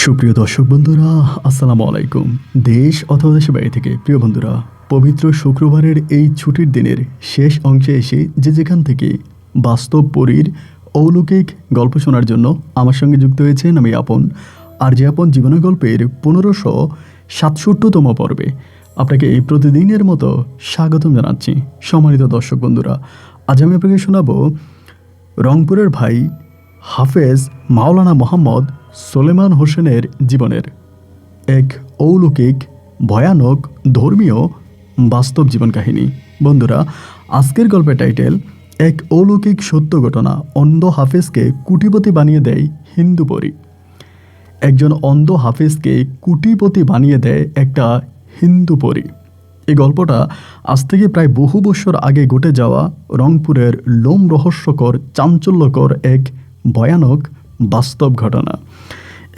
সুপ্রিয় দর্শক বন্ধুরা, আসসালামু আলাইকুম। দেশ অথবা দেশের বাইরে থেকে প্রিয় বন্ধুরা, পবিত্র শুক্রবারের এই ছুটির দিনের শেষ অংশে এসে যে যেখান থেকে বাস্তব পরীর অলৌকিক গল্প শোনার জন্য আমার সঙ্গে যুক্ত হয়েছেন আমি আপন। আর যে আপন জীবনের গল্পের 1567তম পর্বে আপনাকে এই প্রতিদিনের মতো স্বাগতম জানাচ্ছি। সম্মানিত দর্শক বন্ধুরা, আজ আমি আপনাকে শোনাবো রংপুরের ভাই হাফেজ মাওলানা মোহাম্মদ সোলেমান হোসেনের জীবনের এক অলৌকিক ভয়ানক ধর্মীয় বাস্তব জীবন কাহিনী। বন্ধুরা, আজকের গল্পের টাইটেল এক অলৌকিক সত্য ঘটনা, অন্ধ হাফেজকে কুটিপতি বানিয়ে দেয় হিন্দু পরী। একজন অন্ধ হাফেজকে কুটিপতি বানিয়ে দেয় একটা হিন্দু পরী। এই গল্পটা আজ থেকে প্রায় বহু বছর আগে ঘটে যাওয়া রংপুরের লোম রহস্যকর চাঞ্চল্যকর এক ভয়ানক বাস্তব ঘটনা।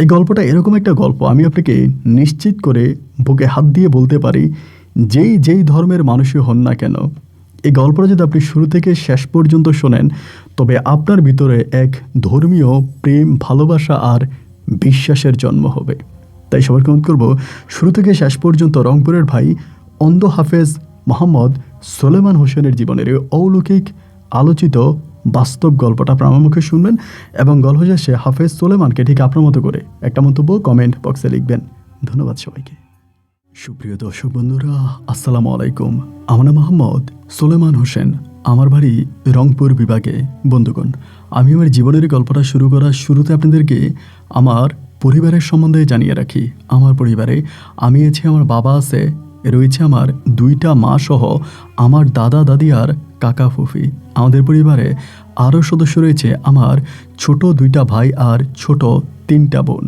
এই গল্পটা এরকম একটা গল্প, আমি আপনাকে নিশ্চিত করে বুকে হাত দিয়ে বলতে পারি, যেই ধর্মের মানুষই হন না কেন, এই গল্পটা যদি আপনি শুরু থেকে শেষ পর্যন্ত শোনেন, তবে আপনার ভিতরে এক ধর্মীয় প্রেম, ভালোবাসা আর বিশ্বাসের জন্ম হবে। তাই সবাইকে অনুরোধ করব, শুরু থেকে শেষ পর্যন্ত রংপুরের ভাই অন্ধ হাফেজ মোহাম্মদ সোলেমান হোসেনের জীবনের এই অলৌকিক আলোচিত বাস্তব গল্পটা আপনার আমার মুখে শুনবেন এবং গল্প শেষে হাফেজ সোলেমানকে ঠিক আপনার মতো করে একটা মন্তব্য কমেন্ট বক্সে লিখবেন। ধন্যবাদ সবাইকে। সুপ্রিয় দর্শক বন্ধুরা, আসসালামু আলাইকুম। আমার নাম মোহাম্মদ সোলেমান হোসেন, আমার বাড়ি রংপুর বিভাগে। বন্ধুগণ, আমি আমার জীবনের গল্পটা শুরু করার শুরুতে আপনাদেরকে আমার পরিবারের সম্বন্ধে জানিয়ে রাখি। আমার পরিবারে আমি আছি, আমার বাবা আছে, রয়েছে আমার দুইটা মা সহ আমার দাদা দাদি আর কাকা ফুফি। আমাদের পরিবারে আরও সদস্য রয়েছে আমার ছোট দুইটা ভাই আর ছোট তিনটা বোন।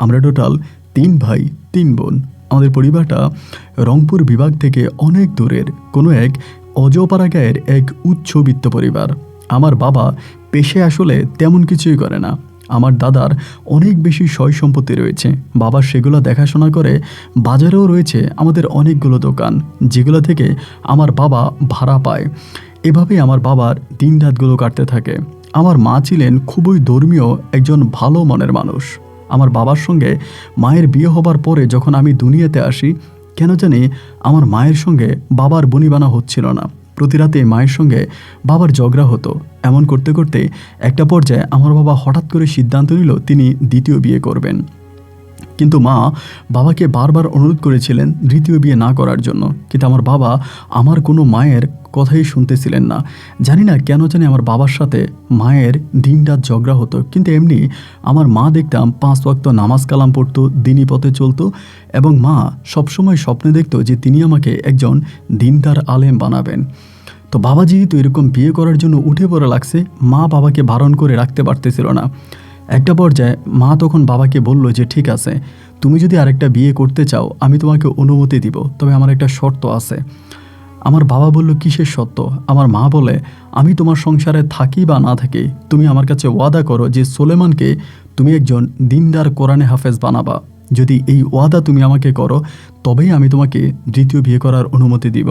আমরা টোটাল 3 ভাই 3 বোন। আমাদের পরিবারটা রংপুর বিভাগ থেকে অনেক দূরের কোনো এক অজপাড়া গায়ের এক উচ্চবিত্ত পরিবার। আমার বাবা পেশে আসলে তেমন কিছুই করে না। আমার দাদার অনেক বেশি সয় সম্পত্তি রয়েছে, বাবা সেগুলো দেখাশোনা করে। বাজারেও রয়েছে আমাদের অনেকগুলো দোকান, যেগুলো থেকে আমার বাবা ভাড়া পায়। এভাবেই আমার বাবার দিন রাতগুলো কাটতে থাকে। আমার মা ছিলেন খুবই ধর্মীয় একজন ভালো মনের মানুষ। আমার বাবার সঙ্গে মায়ের বিয়ে হবার পরে যখন আমি দুনিয়াতে আসি, কেন জানি আমার মায়ের সঙ্গে বাবার বনিবানা হচ্ছিল না। প্রতি রাতে মায়ের সঙ্গে বাবার ঝগড়া হতো। এমন করতে করতে একটা পর্যায়ে আমার বাবা হঠাৎ করে সিদ্ধান্ত নিল তিনি দ্বিতীয় বিয়ে করবেন। কিন্তু মা বাবাকে বারবার অনুরোধ করেছিলেন দ্বিতীয় বিয়ে না করার জন্য, কিন্তু আমার বাবা আমার কোনো মায়ের কথাই শুনতেছিলেন না। জানি না কেন জানি আমার বাবার সাথে মায়ের দিন রাত ঝগড়া হতো, কিন্তু এমনি আমার মা দেখতাম 5 ওয়াক্ত নামাজ কালাম পড়তো, দিনী পথে চলতো এবং মা সবসময় স্বপ্নে দেখতো যে তিনি আমাকে একজন দিনদার আলেম বানাবেন। তো বাবা যেহেতু এরকম বিয়ে করার জন্য উঠে পড়ে লাগছে, মা বাবাকে বারণ করে রাখতে পারতেছিল না। একটা পর্যায়ে মা তখন বাবাকে বলল যে ঠিক আছে, তুমি যদি আরেকটা বিয়ে করতে চাও আমি তোমাকে অনুমতি দিব, তবে আমার একটা শর্ত আছে। আমার বাবা বলল কিসের শর্ত? আমার মা বলে, আমি তোমার সংসারে থাকি বা না থাকি, তুমি আমার কাছে ওয়াদা করো যে সোলেমানকে তুমি একজন দিনদার কোরআনে হাফেজ বানাবা। যদি এই ওয়াদা তুমি আমাকে করো, তবেই আমি তোমাকে দ্বিতীয় বিয়ে করার অনুমতি দিব।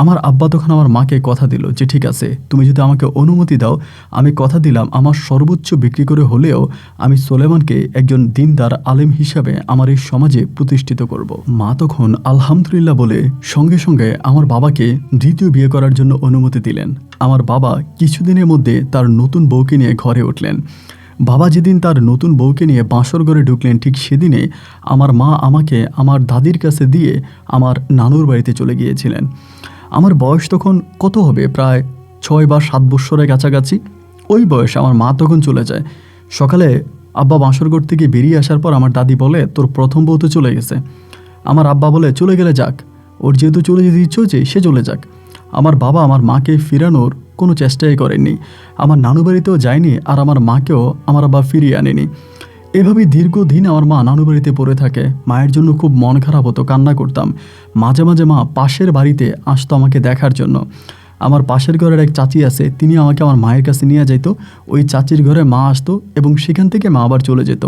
আমার আব্বা তখন আমার মাকে কথা দিল যে ঠিক আছে, তুমি যদি আমাকে অনুমতি দাও, আমি কথা দিলাম আমার সর্বোচ্চ বিক্রি করে হলেও আমি সোলেমানকে একজন দিনদার আলেম হিসাবে আমার এই সমাজে প্রতিষ্ঠিত করব। মা তখন আলহামদুলিল্লাহ বলে সঙ্গে সঙ্গে আমার বাবাকে দ্বিতীয় বিয়ে করার জন্য অনুমতি দিলেন। আমার বাবা কিছুদিনের মধ্যে তার নতুন বউকে নিয়ে ঘরে উঠলেন। বাবা যেদিন তার নতুন বউকে নিয়ে বাসর ঘরে ঢুকলেন, ঠিক সেদিনে আমার মা আমাকে আমার দাদির কাছে দিয়ে আমার নানুর বাড়িতে চলে গিয়েছিলেন। আমার বয়স তখন কত হবে, প্রায় 6 বা 7 বৎসরের কাছাকাছি। ওই বয়সে আমার মা তখন চলে যায়। সকালে আব্বা বাসরঘর থেকে বেরিয়ে আসার পর আমার দাদি বলে, তোর প্রথম বউ তো চলে গেছে। আমার আব্বা বলে, চলে গেলে যাক, ওর যেহেতু চলে যেতে ইচ্ছে হচ্ছে সে চলে যাক। আমার বাবা আমার মাকে ফিরানোর কোনো চেষ্টাই করেননি, আমার নানু বাড়িতেও যায়নি, আর আমার মাকেও আমার আব্বা ফিরিয়ে আনেনি। এভাবেই দীর্ঘদিন আমার মা নানু বাড়িতে পড়ে থাকে। মায়ের জন্য খুব মন খারাপ হতো, কান্না করতাম। মাঝে মাঝে মা পাশের বাড়িতে আসতো আমাকে দেখার জন্য। আমার পাশের ঘরের এক চাচি আছে, তিনি আমাকে আমার মায়ের কাছে নিয়ে যেত। ওই চাচির ঘরে মা আসতো এবং সেখান থেকে মা আবার চলে যেত।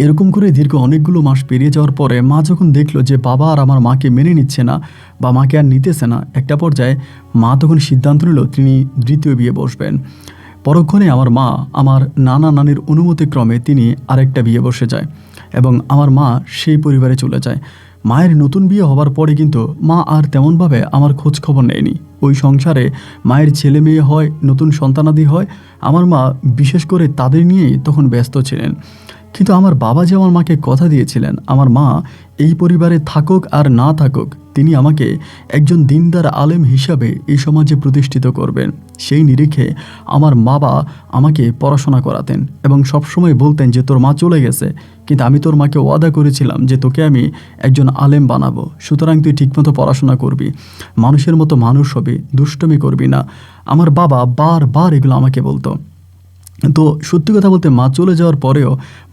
এরকম করে দীর্ঘ অনেকগুলো মাস পেরিয়ে যাওয়ার পরে মা যখন দেখলো যে বাবা আর আমার মাকে মেনে নিচ্ছে না বা মাকে আর নিতেছে না, একটা পর্যায়ে মা তখন সিদ্ধান্ত নিল তিনি দ্বিতীয় বিয়ে বসবেন। পরক্ষণে আমার মা আমার নানা নানির অনুমতিক্রমে তিনি আরেকটা বিয়ে বসে যায় এবং আমার মা সেই পরিবারে চলে যায়। মায়ের নতুন বিয়ে হবার পরে কিন্তু মা আর তেমনভাবে আমার খোঁজ খবর নেয়নি। ওই সংসারে মায়ের ছেলে মেয়ে হয়, নতুন সন্তানাদি হয়, আমার মা বিশেষ করে তাদের নিয়েই তখন ব্যস্ত ছিলেন। কিন্তু আমার বাবা যে আমার মাকে কথা দিয়েছিলেন আমার মা এই পরিবারে থাকুক আর না থাকুক তিনি আমাকে একজন দিনদার আলেম হিসাবে এই সমাজে প্রতিষ্ঠিত করবেন, সেই নিরিখে আমার বাবা আমাকে পড়াশোনা করাতেন এবং সবসময় বলতেন যে তোর মা চলে গেছে, কিন্তু আমি তোর মাকে ওয়াদা করেছিলাম যে তোকে আমি একজন আলেম বানাবো, সুতরাং তুই ঠিকমতো পড়াশোনা করবি, মানুষের মতো মানুষ হবি, দুষ্টমি করবি না। আমার বাবা বারবার এগুলো আমাকে বলতো। তো সত্যি কথা বলতে মা চলে যাওয়ার পরেও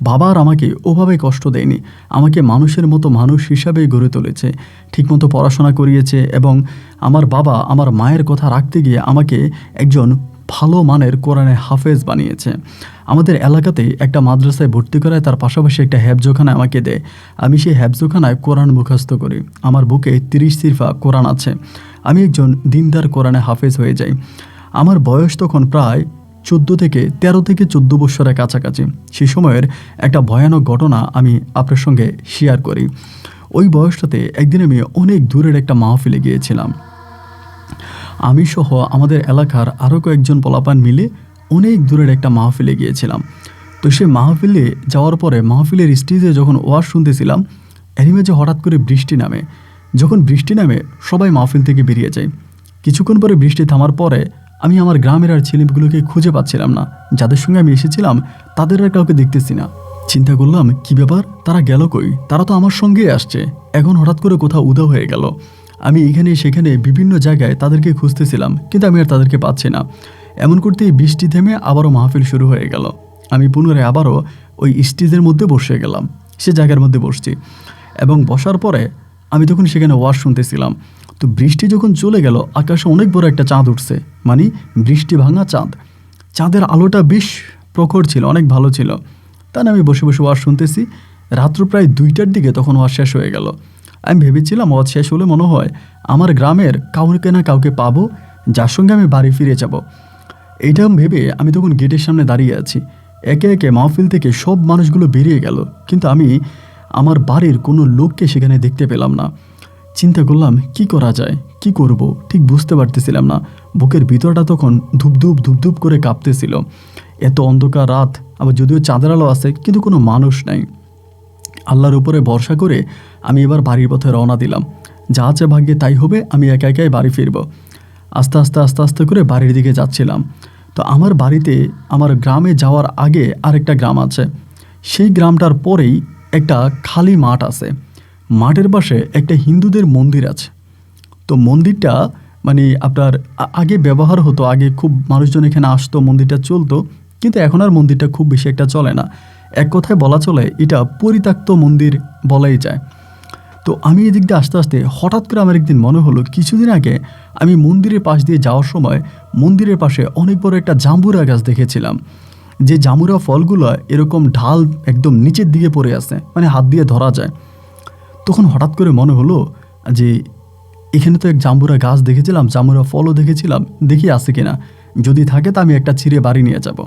বাবা আর আমাকে ওভাবে কষ্ট দেয়নি, আমাকে মানুষের মতো মানুষ হিসাবেই গড়ে তুলেছে, ঠিকমতো পড়াশোনা করিয়েছে এবং আমার বাবা আমার মায়ের কথা রাখতে গিয়ে আমাকে একজন ভালো মানের কোরআনে হাফেজ বানিয়েছে। আমাদের এলাকাতে একটা মাদ্রাসায় ভর্তি করায়, তার পাশাপাশি একটা হেফজোখানা আমাকে দেয়। আমি সেই হেফজোখানায় কোরআন মুখস্থ করি, আমার বুকে 30 সিরফা কোরআন আছে, আমি একজন দিনদার কোরআনে হাফেজ হয়ে যাই। আমার বয়স তখন প্রায় 13 থেকে 14 বছরের কাছাকাছি। সেই সময়ের একটা ভয়ানক ঘটনা আমি আপনার সঙ্গে শেয়ার করি। ওই বয়সটাতে একদিন আমি অনেক দূরের একটা মাহফিলে গিয়েছিলাম। আমি সহ আমাদের এলাকার আরও কয়েকজন পোলাপান মিলে অনেক দূরের একটা মাহফিলে গিয়েছিলাম। তো সে মাহফিলে যাওয়ার পরে মাহফিলের স্টেজে যখন ওয়াজ শুনতেছিলাম এরই মাঝে হঠাৎ করে বৃষ্টি নামে। যখন বৃষ্টি নামে সবাই মাহফিল থেকে বেরিয়ে যায়। কিছুক্ষণ পরে বৃষ্টি থামার পরে আমি আমার গ্রামের আর ছেলেগুলোকে খুঁজে পাচ্ছিলাম না, যাদের সঙ্গে আমি এসেছিলাম তাদের আর কাউকে দেখতেছি না। চিন্তা করলাম কি ব্যাপার, তারা গেল কই, তারা তো আমার সঙ্গেই আসছে, এখন হঠাৎ করে কোথাও উধাও হয়ে গেল। আমি এখানে সেখানে বিভিন্ন জায়গায় তাদেরকে খুঁজতেছিলাম, কিন্তু আমি আর তাদেরকে পাচ্ছি না। এমন করতেই বৃষ্টি থেমে আবারও মাহফিল শুরু হয়ে গেল। আমি পুনরায় আবারও ওই স্টেজের মধ্যে বসে গেলাম, সে জায়গার মধ্যে বসছি এবং বসার পরে আমি তখন সেখানে ওয়াজ শুনতেছিলাম। তো বৃষ্টি যখন চলে গেল আকাশে অনেক বড় একটা চাঁদ উঠছে, মানে বৃষ্টি ভাঙা চাঁদ। চাঁদের আলোটা বেশ প্রখর ছিল, অনেক ভালো ছিল। তাই আমি বসে বসে ওয়াজ শুনতেছি। রাত্র প্রায় 2টার দিকে তখন ওয়াজ শেষ হয়ে গেল। আমি ভেবেছিলাম ওয়াজ শেষ হলে মনে হয় আমার গ্রামের কাউকে না কাউকে পাবো, যার সঙ্গে আমি বাড়ি ফিরে যাব। এইটা ভেবে আমি তখন গেটের সামনে দাঁড়িয়ে আছি। একে একে মাহফিল থেকে সব মানুষগুলো বেরিয়ে গেল, কিন্তু আমি আমার বাড়ির কোনো লোককে সেখানে দেখতে পেলাম না। চিন্তা করলাম কি করা যায়, কি করব ঠিক বুঝতে পারতেছিলাম না। বুকের ভিতরটা তখন ধুপধুপ ধুপধুপ করে কাঁপতেছিল। এত অন্ধকার রাত, আবার যদিও চাঁদের আলো আছে কিন্তু কোনো মানুষ নাই। আল্লাহর উপরে ভরসা করে আমি এবার বাড়ির পথে রওনা দিলাম। যা আছে ভাগ্যে তাই হবে, আমি একা একাই বাড়ি ফিরব। আস্তে আস্তে আস্তে আস্তে করে বাড়ির দিকে যাচ্ছিলাম। তো আমার বাড়িতে আমার গ্রামে যাওয়ার আগে আরেকটা গ্রাম আছে, সেই গ্রামটার পরেই একটা খালি মাঠ আছে। মাঠের পাশে একটা হিন্দুদের মন্দির আছে। তো মন্দিরটা মানে আপনার আগে ব্যবহার হতো, আগে খুব মানুষজন এখানে আসতো, মন্দিরটা চলতো, কিন্তু এখন আর মন্দিরটা খুব বেশি একটা চলে না। এক কথায় বলা চলে এটা পরিত্যক্ত মন্দির বলাই যায়। তো আমি এদিক দিয়ে আস্তে আস্তে হঠাৎ করে আমার একদিন মনে হলো, কিছুদিন আগে আমি মন্দিরের পাশ দিয়ে যাওয়ার সময় মন্দিরের পাশে অনেক বড় একটা জাম্বুরা গাছ দেখেছিলাম, যে জামুরা ফলগুলো এরকম ঢাল একদম নিচের দিকে পড়ে আছে, মানে হাত দিয়ে ধরা যায়। তখন হঠাৎ করে মনে হলো যে এখানে তো এক জাম্বুরা গাছ দেখেছিলাম, জাম্বুরা ফলও দেখেছিলাম, দেখি আছে কিনা, যদি থাকে তো আমি একটা ছিঁড়ে বাড়ি নিয়ে যাব।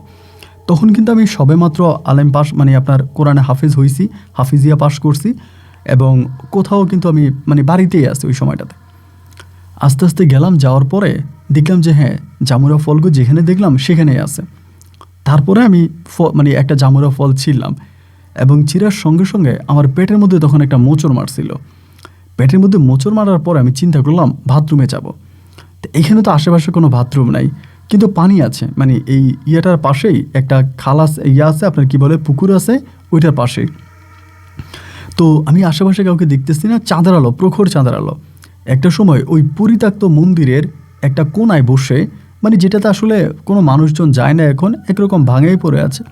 তখন কিন্তু আমি সবেমাত্র আলেম পাস মানে আপনার কোরআনে হাফেজ হয়েছি, হাফিজিয়া পাস করছি এবং কোথাও কিন্তু আমি মানে বাড়িতেই আছি ওই সময়টাতে। আস্তে আস্তে গেলাম, যাওয়ার পরে দেখলাম যে হ্যাঁ জামুরা ফলগুলো যেখানে দেখলাম সেখানেই আছে। তারপরে আমি মানে একটা জামুরা ফল ছিঁড়লাম এবং ছিঁড়ার সঙ্গে সঙ্গে আমার পেটের মধ্যে তখন একটা মোচড় মারছিল। পেটের মধ্যে মোচড় মারার পরে আমি চিন্তা করলাম বাথরুমে যাব। তো এখানে তো আশেপাশে কোনো বাথরুম নাই, কিন্তু পানি আছে, মানে এই ইয়েটার পাশেই একটা খালাস ইয়ে আছে, আপনার কি বলে পুকুর আছে ওইটার পাশেই। তো আমি আশেপাশে কাউকে দেখতেছি না, চাঁদের আলো, প্রখর চাঁদের আলো। একটা সময় ওই পরিত্যক্ত মন্দিরের একটা কোনায় বসে, মানে যেটাতে আসলে কোনো মানুষজন যায় না এখন, একরকম ভাঙাই পড়ে আছে,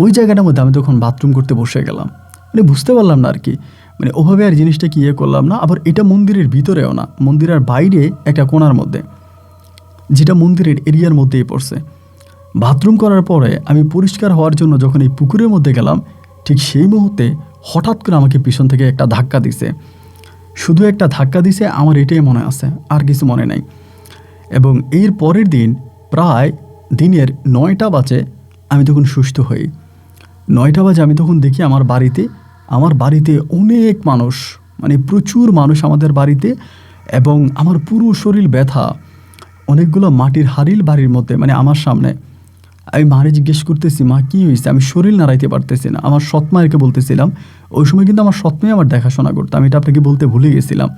ওই জায়গাটার মধ্যে আমি তখন বাথরুম করতে বসে গেলাম। মানে বুঝতে পারলাম না আর কি, মানে ওভাবে আর জিনিসটা কি ইয়ে করলাম না। আবার এটা মন্দিরের ভিতরেও না, মন্দিরের বাইরে একটা কোণার মধ্যে, যেটা মন্দিরের এরিয়ার মধ্যেই পড়ছে। বাথরুম করার পরে আমি পরিষ্কার হওয়ার জন্য যখন এই পুকুরের মধ্যে গেলাম, ঠিক সেই মুহূর্তে হঠাৎ করে আমাকে পিছন থেকে একটা ধাক্কা দিছে। শুধু একটা ধাক্কা দিছে, আমার এটাই মনে আছে, আর কিছু মনে নাই। এবং এর পরের দিন প্রায় দিনের 9টা বাজে আমি তখন সুস্থ হই। 9টা বাজে আমি তখন দেখি আমার বাড়িতে অনেক মানুষ, মানে প্রচুর মানুষ আমাদের বাড়িতে, এবং আমার পুরো শরীর ব্যথা। অনেকগুলো মাটির হাড়িল বাড়ির মধ্যে, মানে আমার সামনে। আমি মারে জিজ্ঞেস করতেছি, মা কী হয়েছে? আমি শরীর নাড়াইতে পারতেছি না। আমার সৎ মায়েরকে বলতেছিলাম। ওই সময় কিন্তু আমার সৎ মেয়ে আমার দেখাশোনা করতো, আমি এটা আপনাকে বলতে ভুলে গেছিলাম।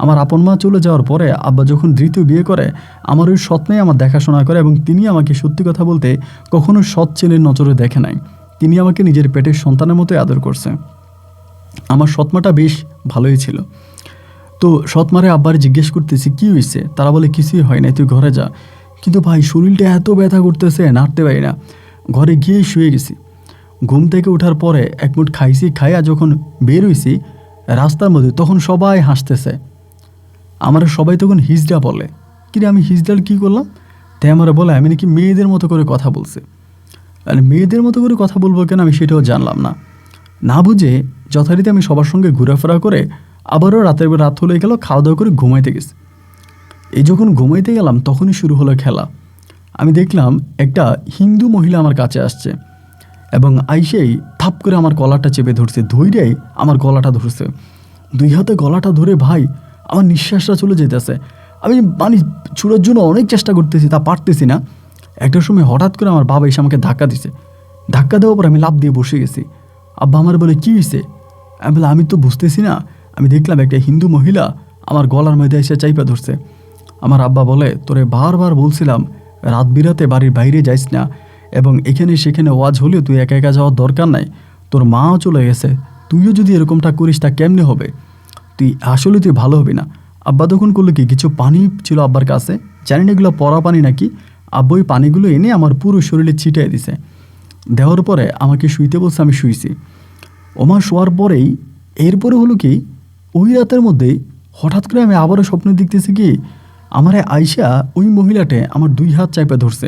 আমার আপন মা চলে যাওয়ার পরে আব্বা যখন দ্বিতীয় বিয়ে করে, আমার ওই সৎ মেয়ে আমার দেখাশোনা করে, এবং তিনি আমাকে সত্যি কথা বলতে কখনো সৎ ছেলের নজরে দেখে নাই। তিনি আমাকে নিজের পেটের সন্তানের মতোই আদর করছে। আমার সৎমাটা বেশ ভালোই ছিল। তো সৎমারে আব্বার জিজ্ঞেস করতেছি কী হয়েছে? তারা বলে কিছুই হয় নাই, তুই ঘরে যা। কিন্তু ভাই শরীরটা এত ব্যথা করতেছে, নাড়তে পারি না। ঘরে গিয়েই শুয়ে গেছি। ঘুম থেকে ওঠার পরে এক মুঠ খাইছি, খাইয়া যখন বের হইছি রাস্তার মধ্যে, তখন সবাই হাসতেছে। আমার সবাই তখন হিজড়া বলে। কিরে আমি হিজড়ার কী করলাম? তাই আমার বলে আমি নাকি মেয়েদের মতো করে কথা বলছে। আর মেয়েদের মতো করে কথা বলবো কেন আমি সেটাও জানলাম না। না বুঝে যথারীতি আমি সবার সঙ্গে ঘোরাফেরা করে আবারও রাত হলে গেল, খাওয়া দাওয়া করে ঘুমাইতে গেছি। এই যখন ঘুমাইতে গেলাম তখনই শুরু হলো খেলা। আমি দেখলাম একটা হিন্দু মহিলা আমার কাছে আসছে, এবং আইসেই থাপ করে আমার গলাটা চেপে ধরছে, ধৈরেই আমার গলাটা ধরছে। 2 হাতে গলাটা ধরে ভাই আমার নিঃশ্বাসটা চলে যেতেছে। আমি মানে ছুড়ার জন্য অনেক চেষ্টা করতেছি, তা পারতেছি না। একটা সময় হঠাৎ করে আমার বাবা এসে আমাকে ধাক্কা দিছে। ধাক্কা দেওয়ার পর আমি লাফ দিয়ে বসে গেছি। আব্বা আমার বলে কী হয়েছে? আমি বলে আমি তো বুঝতেছি না। আমি দেখলাম একটা হিন্দু মহিলা আমার গলার মধ্যে এসে চাইপা ধরছে। আমার আব্বা বলে, তোরে বারবার বলছিলাম রাত বিরাতে বাড়ির বাইরে যাইস না, এবং এখানে সেখানে ওয়াজ হলেও তুই একা একা যাওয়ার দরকার নাই। তোর মাও চলে গেছে, তুইও যদি এরকমটা করিস তা কেমনে হবে? তুই ভালো হবি না। আব্বা তখন করলো কি, কিছু পানি ছিল আব্বার কাছে, জানি না এগুলো পরা পানি নাকি। আব্বা ওই পানিগুলো এনে আমার পুরো শরীরে ছিটিয়ে দিছে। দেওয়ার পরে আমাকে শুইতে বলছে, আমি শুইছি। ওমা শোয়ার পরেই এরপরে হলো কি, ওই রাতের মধ্যেই হঠাৎ করে আমি আবারও স্বপ্নে দেখতেছি কি, আমার আয়শা ওই মহিলাটে আমার 2 হাত চাইপে ধরছে।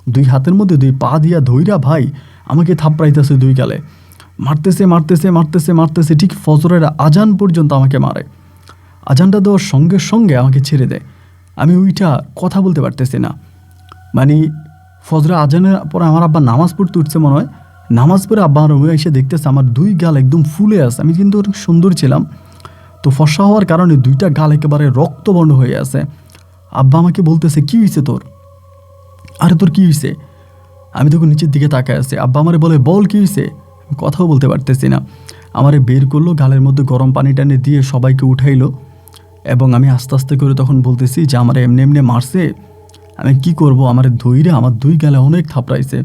2 হাতের মধ্যে 2 পা দিয়া ধইরা ভাই আমাকে থাপড়াইতেছে 2 গালে, মারতেছে মারতেছে মারতেছে মারতেছে, ঠিক ফজরের আজান পর্যন্ত আমাকে মারে। আজানটা দেওয়ার সঙ্গে সঙ্গে আমাকে ছেড়ে দেয়। আমি ওইটা কথা বলতে পারতেছি না। মানে ফজরের আজানের পরে আমার আব্বা নামাজ পড়তে উঠছে মনে হয়। নামাজ পড়ে আব্বা আমার রুমে এসে দেখতেছে আমার 2 গাল একদম ফুলে আছে। আমি কিন্তু অনেক সুন্দর ছিলাম, তো ফর্সা হওয়ার কারণে 2টা গাল একেবারে রক্তবর্ণ হয়ে আছে। আব্বা আমাকে বলতেছে কী হয়েছে তোর? আরে তোর কী হয়েছে? আমি তখন নিচের দিকে তাকায় আছি। আব্বা আমারে বলে বল কী হয়েছে? আমি কথাও বলতে পারতেছি না। আমারে বের করলো, গালের মধ্যে গরম পানি টানি দিয়ে সবাইকে উঠাইলো, এবং আমি আস্তে আস্তে করে তখন বলতেছি যে আমার এমনি এমনি মারছে, আমি কি করব? আমার ধৈর্য আমার 2 গালে অনেক থাপড়াইছে।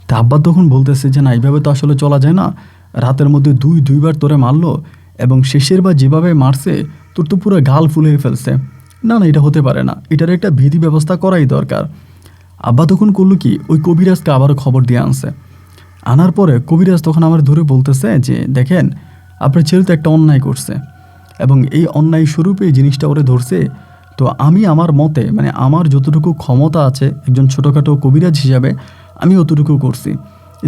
তা আব্বা তখন বলতেছে যে না, এইভাবে তো আসলে চলা যায় না। রাতের মধ্যে 2বার তোরে মারলো, এবং শেষের বার যেভাবে মারছে তোর তো পুরো গাল ফুলে ফেলছে। না না, এটা হতে পারে না, এটার একটা বিধি ব্যবস্থা করাই দরকার। আব্বা তখন করলো কি, ওই কবিরাজকে আবারও খবর দিয়ে আনছে। আনার পরে কবিরাজ তখন আমার ধরে বলতেছে যে দেখেন, আপনার ছেলে তো একটা অন্যায় করছে, এবং এই অন্যায় স্বরূপে এই জিনিসটা ওরে ধরছে। তো আমি আমার মতে, মানে আমার যতটুকু ক্ষমতা আছে একজন ছোটোখাটো কবিরাজ হিসাবে, আমি অতটুকু করছি।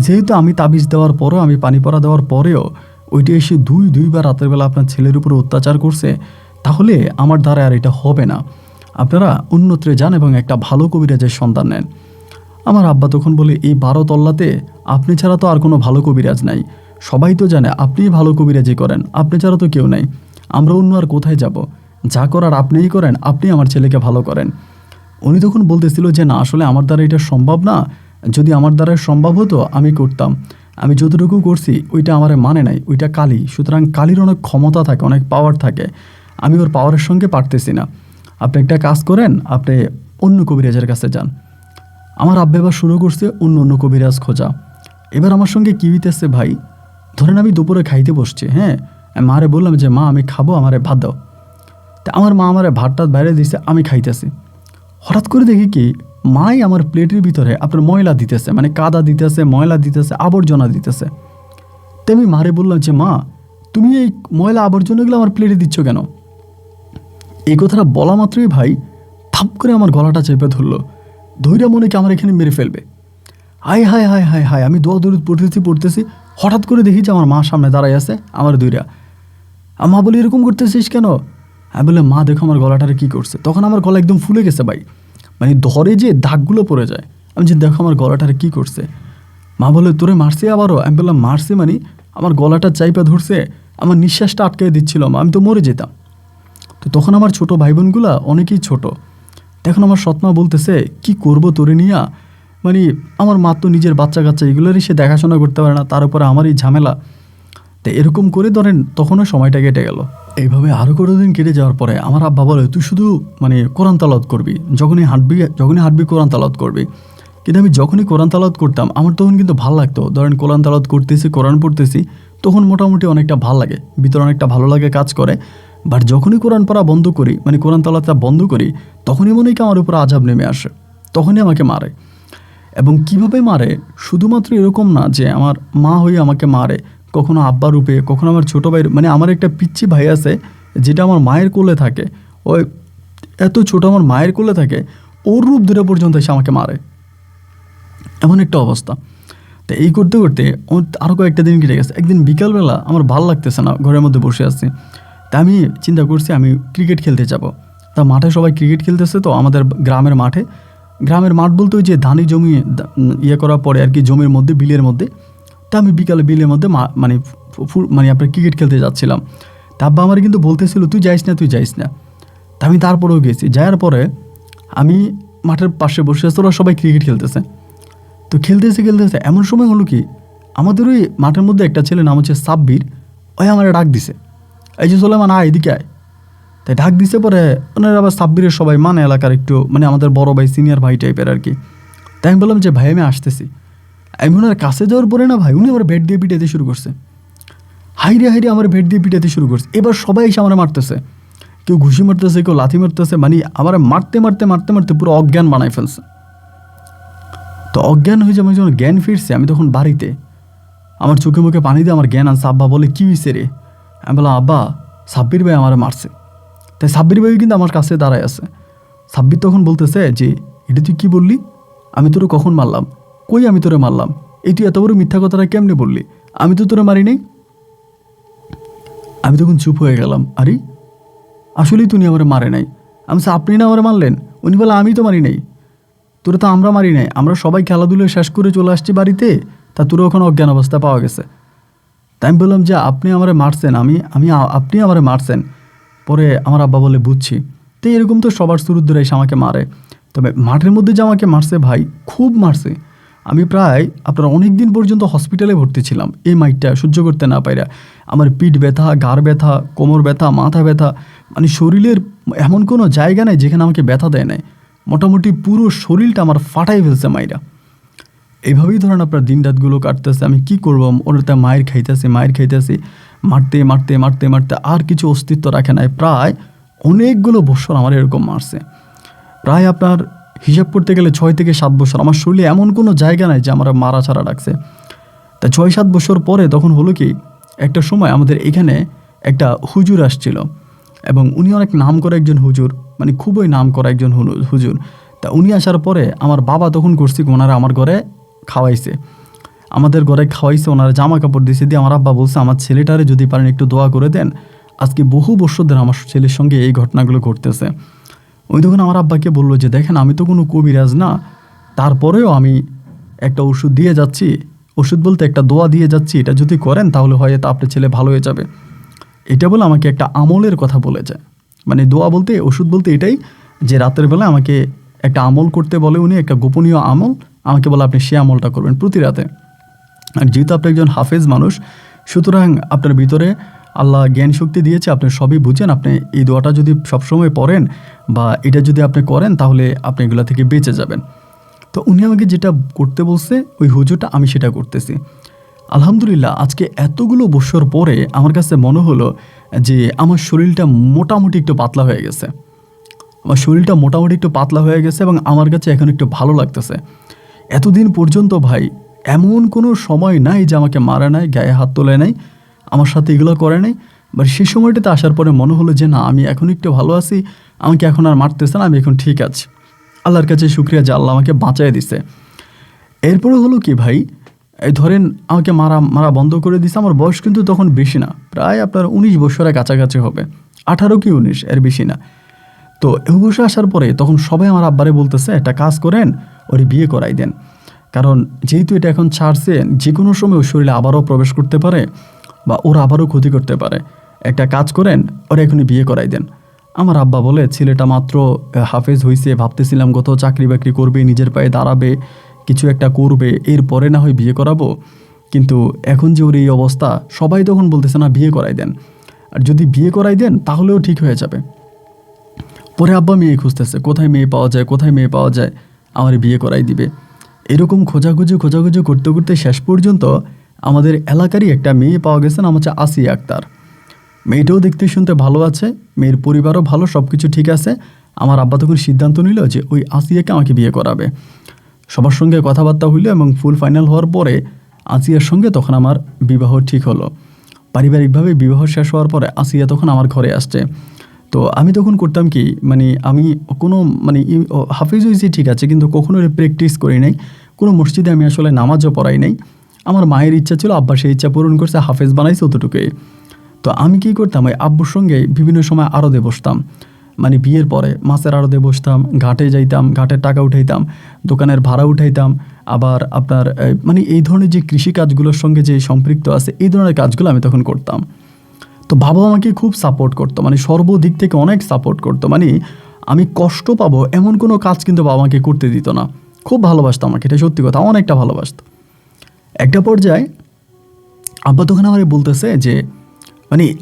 যেহেতু আমি তাবিজ দেওয়ার পরেও, আমি পানি পরা দেওয়ার পরেও ওইটা এসে 2বার রাতের বেলা আপনার ছেলের উপর অত্যাচার করছে, তাহলে আমার দ্বারা আর এটা হবে না। আপনারা অন্যত্রে যান এবং একটা ভালো কবিরাজের সন্ধান নেন। আমার আব্বা তখন বলে, এই 12 তল্লাতে আপনি ছাড়া তো আর কোনো ভালো কবিরাজ নাই। সবাই তো জানে আপনিই ভালো কবিরাজি করেন, আপনি ছাড়া তো কেউ নাই। আমরা অন্য আর কোথায় যাব? যা করার আপনিই করেন, আপনি আমার ছেলেকে ভালো করেন। উনি তখন বলতেছিল যে না, আসলে আমার দ্বারা এটা সম্ভব না। যদি আমার দ্বারা সম্ভব হতো আমি করতাম। আমি যতটুকু করছি ওইটা আমার মানে নাই, ওইটা কালী। সুতরাং কালীর অনেক ক্ষমতা থাকে, অনেক পাওয়ার থাকে। আমি ওর পাওয়ারের সঙ্গে পারতেছি না। আপনি একটা কাজ করেন, আপনি অন্য কবিরাজের কাছে যান। আমার আব্বা এবার শুরু করছে অন্য কবিরাজ খোঁজা। এবার আমার সঙ্গে কী হইতেছে ভাই, ধরেন আমি দুপুরে খাইতে বসছি, হ্যাঁ, আমি মারে বললাম যে মা আমি খাবো, আমারে ভাত দাও। তা আমার মা আমারে ভাতটা বাইরে দিছে, আমি খাইতেছি। হঠাৎ করে দেখি কি, মাই আমার প্লেটের ভিতরে আপনার ময়লা দিতেছে, মানে কাদা দিতেছে, ময়লা দিতেছে, আবর্জনা দিতেছে। তো আমি মারে বললাম যে মা, তুমি এই ময়লা আবর্জনাগুলো আমার প্লেটে দিচ্ছ কেন? এই কথাটা বলা মাত্রই ভাই থাপ করে আমার গলাটা চেপে ধরলো, ধৈর্য মনে কি আমার এখানে মেরে ফেলবে। হায় হায় হায় হায় হায়, আমি দৌড় পড়তেছি। হঠাৎ করে দেখি যে আমার মা সামনে দাঁড়াই আছে, আমার দৈরা। মা বলে এরকম করতেছিস কেন? আমি বললাম মা দেখো আমার গলাটারে কী করছে। তখন আমার গলা একদম ফুলে গেছে ভাই, মানে ধরে যে দাগগুলো পড়ে যায়। আমি যে দেখো আমার গলাটারে কী করছে। মা বলে তোরে মারছি আবারও। আমি বললাম মারছি মানে আমার গলাটা চাইপা ধরছে, আমার নিঃশ্বাসটা আটকে দিচ্ছিল, আমি তো মরে যেতাম। তো তখন আমার ছোট ভাই বোনগুলা অনেকেই ছোট। তখন আমার সৎমা বলতেছে কি করব তোরে নিয়া, মানে আমার মা তো নিজের বাচ্চা কাচ্চা এগুলোরই সে দেখাশোনা করতে পারে না, তার উপরে আমার এই ঝামেলা। তো এরকম করে ধরেন তখনও সময়টা কেটে গেল। এইভাবে আরও কতদিন কেটে যাওয়ার পরে আমার আব্বা বলে তুই শুধু মানে কোরআন তালাওয়াত করবি, যখনই হাঁটবি কোরআন তালাওয়াত করবি। কিন্তু আমি যখনই কোরআন তালাওয়াত করতাম আমার তখন কিন্তু ভালো লাগতো। ধরেন কোরআন তালাওয়াত করতেছি, কোরআন পড়তেছি, তখন মোটামুটি অনেকটা ভালো লাগে, ভিতরে অনেকটা ভালো লাগে কাজ করে। বাট যখনই কোরআন পড়া বন্ধ করি, মানে কোরআন তালাওয়াতটা বন্ধ করি, তখনই মনে হয় আমার উপর আযাব নেমে আসে, তখনই আমাকে মারে। এবং কিভাবে মারে শুধুমাত্র এরকম না যে আমার মা হয়ে আমাকে মারে, কখনো আব্বা রূপে, কখনো আমার ছোটো ভাই, মানে আমার একটা পিচ্চি ভাই আছে যেটা আমার মায়ের কোলে থাকে, ওই এত ছোট আমার মায়ের কোলে থাকে, ওর রূপ ধরে পর্যন্ত এসে আমাকে মারে, এমন একটা অবস্থা। তো এই করতে করতে আরও কয়েকটা দিন কেটে গেছে। একদিন বিকালবেলা আমার ভালো লাগতেছে না, ঘরের মধ্যে বসে আছি। তা আমি চিন্তা করছি আমি ক্রিকেট খেলতে যাব। তা মাঠে সবাই ক্রিকেট খেলতেছে, তো আমাদের গ্রামের মাঠে, গ্রামের মাঠ বলতে ওই যে ধানি জমি ইয়ে করার পরে আর কি, জমির মধ্যে, বিলের মধ্যে। তা আমি বিকালে বিলের মধ্যে মানে আপনার ক্রিকেট খেলতে যাচ্ছিলাম। তা আব্বা আমার কিন্তু বলতেছিল তুই যাইস না। তা আমি তারপরেও গেছি। যাওয়ার পরে আমি মাঠের পাশে বসে আছি, ওরা সবাই ক্রিকেট খেলতেছে। তো খেলতেছে এমন সময় হলো কি, আমাদের ওই মাঠের মধ্যে একটা ছেলে নাম হচ্ছে সাব্বির, ওই আমার ডাক দিছে, এই যে সোলেমান আয় এদিকে আয়। তাই ডাক দিছে। পরে ওনারা আবার সাব্বিরের সবাই মানে এলাকার একটু মানে আমাদের বড় ভাই, সিনিয়র ভাই টাইপের আর কি। তাই আমি বললাম যে ভাই আমি আসতেছি। আমি ওনার কাছে যাওয়ার পরে না ভাই, উনি আমার ব্যাট দিয়ে পিটাতে শুরু করছে, হাইরে আমার ব্যাট দিয়ে পিটাতে শুরু করছে। এবার সবাই এসে আমার মারতেছে, কেউ ঘুষি মারতেছে, কেউ লাথি মারতেছে, মানে আমার মারতে পুরো অজ্ঞান বানাই ফেলছে। তো অজ্ঞান হয়ে যাবে, যখন জ্ঞান ফিরছে আমি তখন বাড়িতে, আমার চোখে মুখে পানি দিয়ে আমার জ্ঞান আনছে। আব্বা বলে কী হয়েছে রে? আমি বললাম আব্বা সাব্বির ভাই আমার মারছে। তাই সাব্বির ভাই কিন্তু আমার কাছে দাঁড়ায় আছে। সাব্বির তখন বলতেছে যে এটা তুই কী বললি, আমি তোরে কখন মারলাম, কই আমি তোরে মারলাম, এই তুই এত বড় মিথ্যা কথাটা কেমনে বললি, আমি তো তোরে মারি নাই। আমি তখন চুপ হয়ে গেলাম, আরে আসলেই তুমি আমার মারে নাই। আমি আপনি না আমার মারলেন? উনি বলে আমি তো মারি নাই, তোরা তো আমরা মারি নাই, আমরা সবাই খেলাধুলো শেষ করে চলে আসছি বাড়িতে, তা তোরা ওখানে অজ্ঞান অবস্থা পাওয়া গেছে। তাই আমি বললাম যে আপনি আমারে মারছেন, আপনি আমারে মারছেন। পরে আমার আব্বা বলে বুঝছি। তো এরকম তো সবার শুরুর ধরে এসে আমাকে মারে। তবে মাঠের মধ্যে যে আমাকে মারছে ভাই, খুব মারছে। আমি প্রায় আপনার অনেক দিন পর্যন্ত হসপিটালে ভর্তি ছিলাম এই মাইটটা সহ্য করতে না পাইরা। আমার পিঠ ব্যথা, ঘাড় ব্যথা, কোমর ব্যথা, মাথা ব্যথা, মানে শরীরের এমন কোনো জায়গা নেই যেখানে আমাকে ব্যথা দেয় নাই। মোটামুটি পুরো শরীরটা আমার ফাটাই ফেলছে মাইরা। এইভাবেই ধরেন আপনার দিন রাতগুলো কাটতেছে। আমি কি করবো, ওটা মায়ের খাইতেছি, মারতে আর কিছু অস্তিত্ব রাখে নাই। প্রায় অনেকগুলো বছর আমার এরকম মারছে। প্রায় আপনার হিসাব করতে গেলে 6 থেকে 7 বছর আমার শরীরে এমন কোনো জায়গা নাই যে আমার মারা ছাড়া রাখছে। তা 6-7 বছর পরে তখন হলো কি, একটা সময় আমাদের এখানে একটা হুজুর আসছিল, এবং উনি অনেক নাম করা একজন হুজুর, মানে খুবই নাম করা একজন হুজুর। তা উনি আসার পরে আমার বাবা তখন করছি ওনারা আমার ঘরে খাওয়াইছে, আমাদের ঘরে খাওয়াইছে, ওনারা জামা কাপড় দিয়েছে। দিয়ে আমার আব্বা বলছে আমার ছেলেটারে যদি পারেন একটু দোয়া করে দেন, আজকে বহু বছর ধরে আমার ছেলের সঙ্গে এই ঘটনাগুলো ঘটতেছে। ওই তখন আমার আব্বাকে বললো যে দেখেন আমি তো কোনো কবিরাজ না, তারপরেও আমি একটা ওষুধ দিয়ে যাচ্ছি, ওষুধ বলতে একটা দোয়া দিয়ে যাচ্ছি, এটা যদি করেন তাহলে হয়তো আপনার ছেলে ভালো হয়ে যাবে। এটা বলে আমাকে একটা আমলের কথা বলে যায়, মানে দোয়া বলতে ওষুধ বলতে এটাই যে রাতের বেলা আমাকে একটা আমল করতে বলে উনি, একটা গোপনীয় আমল আমাকে বলে আপনি সে আমলটা করবেন প্রতি রাতে। আর যেহেতু আপনি একজন হাফেজ মানুষ, সুতরাং আপনার ভিতরে আল্লাহ জ্ঞান শক্তি দিয়েছে, আপনি সবই বুঝেন। আপনি এই দোয়াটা যদি সবসময় পড়েন বা এটা যদি আপনি করেন তাহলে আপনি এগুলো থেকে বেঁচে যাবেন। তো উনি আমাকে যেটা করতে বলছে ওই হুজুরটা আমি সেটা করতেছি। আলহামদুলিল্লাহ আজকে এতগুলো বছর পরে আমার কাছে মনে হলো যে আমার শরীরটা মোটামুটি একটু পাতলা হয়ে গেছে, এবং আমার কাছে এখন একটু ভালো লাগতেছে। এতদিন পর্যন্ত ভাই এমন কোনো সময় নাই যে আমাকে মারা নাই, গায়ে হাত তোলে নাই, আমার সাথে এগুলো করে নাই। বাট সেই সময়টাতে আসার পরে মনে হলো যে না, আমি এখন একটু ভালো আছি, আমাকে এখন আর মারতেছে না, আমি এখন ঠিক আছি। আল্লাহর কাছে শুকরিয়া যে আল্লাহ আমাকে বাঁচায় দিছে। এরপরে হলো কি ভাই, এই ধরেন আমাকে মারা বন্ধ করে দিছে। আমার বয়স কিন্তু তখন বেশি না, প্রায় আপনার 19 বছরের কাছাকাছি হবে, 18 কি 19, এর বেশি না। তো এই বসে আসার পরে তখন সবাই আমার আব্বারে বলতেছে একটা কাজ করেন, ওরে বিয়ে করাই দেন, কারণ যেহেতু এটা এখন ছাড়ছে, যে কোনো সময় ওর শরীরে আবারও প্রবেশ করতে পারে বা ওর আবারও ক্ষতি করতে পারে। একটা কাজ করেন, ওরা এখনই বিয়ে করাই দেন। আমার আব্বা বলে, ছেলেটা মাত্র হাফেজ হয়েছে, ভাবতেছিলাম কোথাও চাকরি বাকরি করবে, নিজের পায়ে দাঁড়াবে, কিছু একটা করবে, এরপরে না হয় বিয়ে করাবো। কিন্তু এখন যে ওর এই অবস্থা, সবাই তখন বলতেছে না বিয়ে করাই দেন, আর যদি বিয়ে করাই দেন তাহলেও ঠিক হয়ে যাবে। পরে আব্বা মেয়ে খুঁজতেছে, কোথায় মেয়ে পাওয়া যায়, কোথায় মেয়ে পাওয়া যায়, আমার বিয়ে করাই দিবে। এরকম খোঁজাখুঁজি করতে করতে শেষ পর্যন্ত আমাদের এলাকারই একটা মেয়ে পাওয়া গেছে, নাম হচ্ছে আসিয়া আক্তার। মেয়েটাও দেখতে শুনতে ভালো আছে, মেয়ের পরিবারও ভালো, সব কিছু ঠিক আছে। আমার আব্বা তখন সিদ্ধান্ত নিল যে ওই আসিয়াকে আমাকে বিয়ে করাবে। সবার সঙ্গে কথাবার্তা হইল এবং ফুল ফাইনাল হওয়ার পরে আসিয়ার সঙ্গে তখন আমার বিবাহ ঠিক হলো। পারিবারিকভাবে বিবাহ শেষ হওয়ার পরে আসিয়া তখন আমার ঘরে আসছে। তো আমি তখন করতাম কি, আমি কোনো হাফিজ হয়েছি ঠিক আছে, কিন্তু কখনো প্র্যাকটিস করি নাই, কোনো মসজিদে আমি আসলে নামাজও পড়াই নাই। আমার মায়ের ইচ্ছা ছিল, আব্বা সেই ইচ্ছা পূরণ করছে, হাফেজ বানাইছে, অতটুকুই। তো আমি কী করতাম, ওই আব্বুর সঙ্গে বিভিন্ন সময় আড়তে বসতাম, বিয়ের পরে মাছের আড়তে বসতাম, ঘাটে যাইতাম, ঘাটের টাকা উঠাইতাম, দোকানের ভাড়া উঠাইতাম। আবার আপনার এই ধরনের যে কৃষি কাজগুলোর সঙ্গে যে সম্পৃক্ত আছে, এই ধরনের কাজগুলো আমি তখন করতাম। তো বাবা আমাকে খুব সাপোর্ট করতো, সর্বদিক থেকে অনেক সাপোর্ট করতো। আমি কষ্ট পাবো এমন কোনো কাজ কিন্তু বাবা আমাকে করতে দিত না। খুব ভালোবাসতো আমাকে, এটা সত্যি কথা, অনেকটা ভালোবাসতো। একটা পর্যায়ে আব্বা তখন আমার বলতেছে যে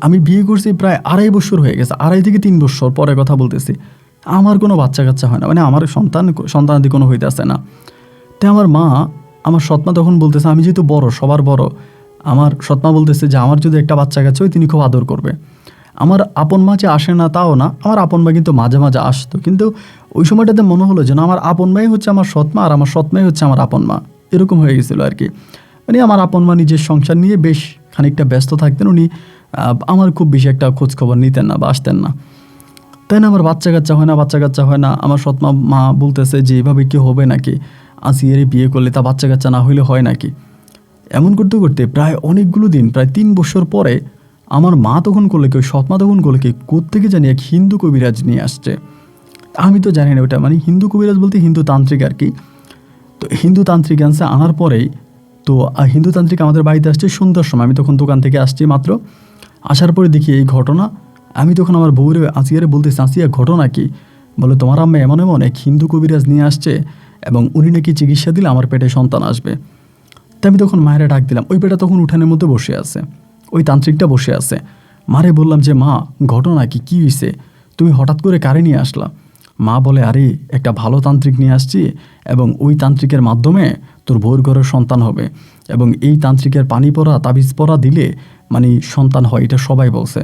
আমি বিয়ে করছি প্রায় 2.5 বছর হয়ে গেছে, 2.5 থেকে 3 বছর পরে কথা বলতেছি, আমার কোনো বাচ্চা কাচ্চা হয় না, আমার সন্তানাদি কোনো হইতেছে না। তাই আমার মা, আমার সৎমা তখন বলতেছে, আমি যেহেতু বড়, সবার বড়, আমার সৎমা বলতেছে যে আমার যদি একটা বাচ্চা কাচ্চা হয় তিনি খুব আদর করবে। আমার আপন মা যে আসে না তাও না, আমার আপন মা কিন্তু মাঝে মাঝে আসতো, কিন্তু ওই সময়টাতে মনে হলো যে না, আমার আপন মাই হচ্ছে আমার সৎমা আর আমার সৎমাই হচ্ছে আমার আপন মা, এরকম হয়ে গেছিলো আর কি। আমার আপন মা নিজের সংসার নিয়ে বেশ খানিকটা ব্যস্ত থাকতেন, উনি আমার খুব বেশি একটা খোঁজখবর নিতেন না বা আসতেন না। তাই না, আমার বাচ্চা কাচ্চা হয় না। আমার সৎমা মা বলতেছে যে এভাবে কি হবে নাকি, আসিয়ার বিয়ে করলে তা বাচ্চা কাচ্চা না হইলে হয় নাকি। এমন করতে করতে প্রায় অনেকগুলো দিন, প্রায় 3 বছর পরে আমার মা তখন করলে কি, ওই সৎমা তখন করলে কি, কোত্থেকে জানি এক হিন্দু কবিরাজ নিয়ে আসছে। আমি তো জানি না ওটা, হিন্দু কবিরাজ বলতে হিন্দু তান্ত্রিক আর কি। তো হিন্দু তান্ত্রিক আনার পরেই তো হিন্দু তান্ত্রিক আমাদের বাড়িতে আসছে সন্ধ্যার সময়। আমি তখন দোকান থেকে আসছি মাত্র, আসার পরে দেখি এই ঘটনা। আমি তখন আমার বউরে আসিয়ারে বলতেছি, আসিয়া ঘটনা কি? বলে, তোমার আম্মা এমন এক হিন্দু কবিরাজ নিয়ে আসছে এবং উনি নাকি চিকিৎসা দিলে আমার পেটে সন্তান আসবে। তাই আমি তখন মায়েরা ডাক দিলাম, ওই পেটা তখন উঠানের মধ্যে বসে আছে, ওই তান্ত্রিকটা বসে আছে। মারে বললাম যে মা, ঘটনা কি, কী হয়েছে, তুমি হঠাৎ করে কারে নিয়ে আসলা? মা বলে, আরে একটা ভালো তান্ত্রিক নিয়ে আসছি এবং ওই তান্ত্রিকের মাধ্যমে তোর বউর ঘরের সন্তান হবে, এবং এই তান্ত্রিকের পানি পড়া তাবিজ পড়া দিলে সন্তান হয়, এটা সবাই বলছে।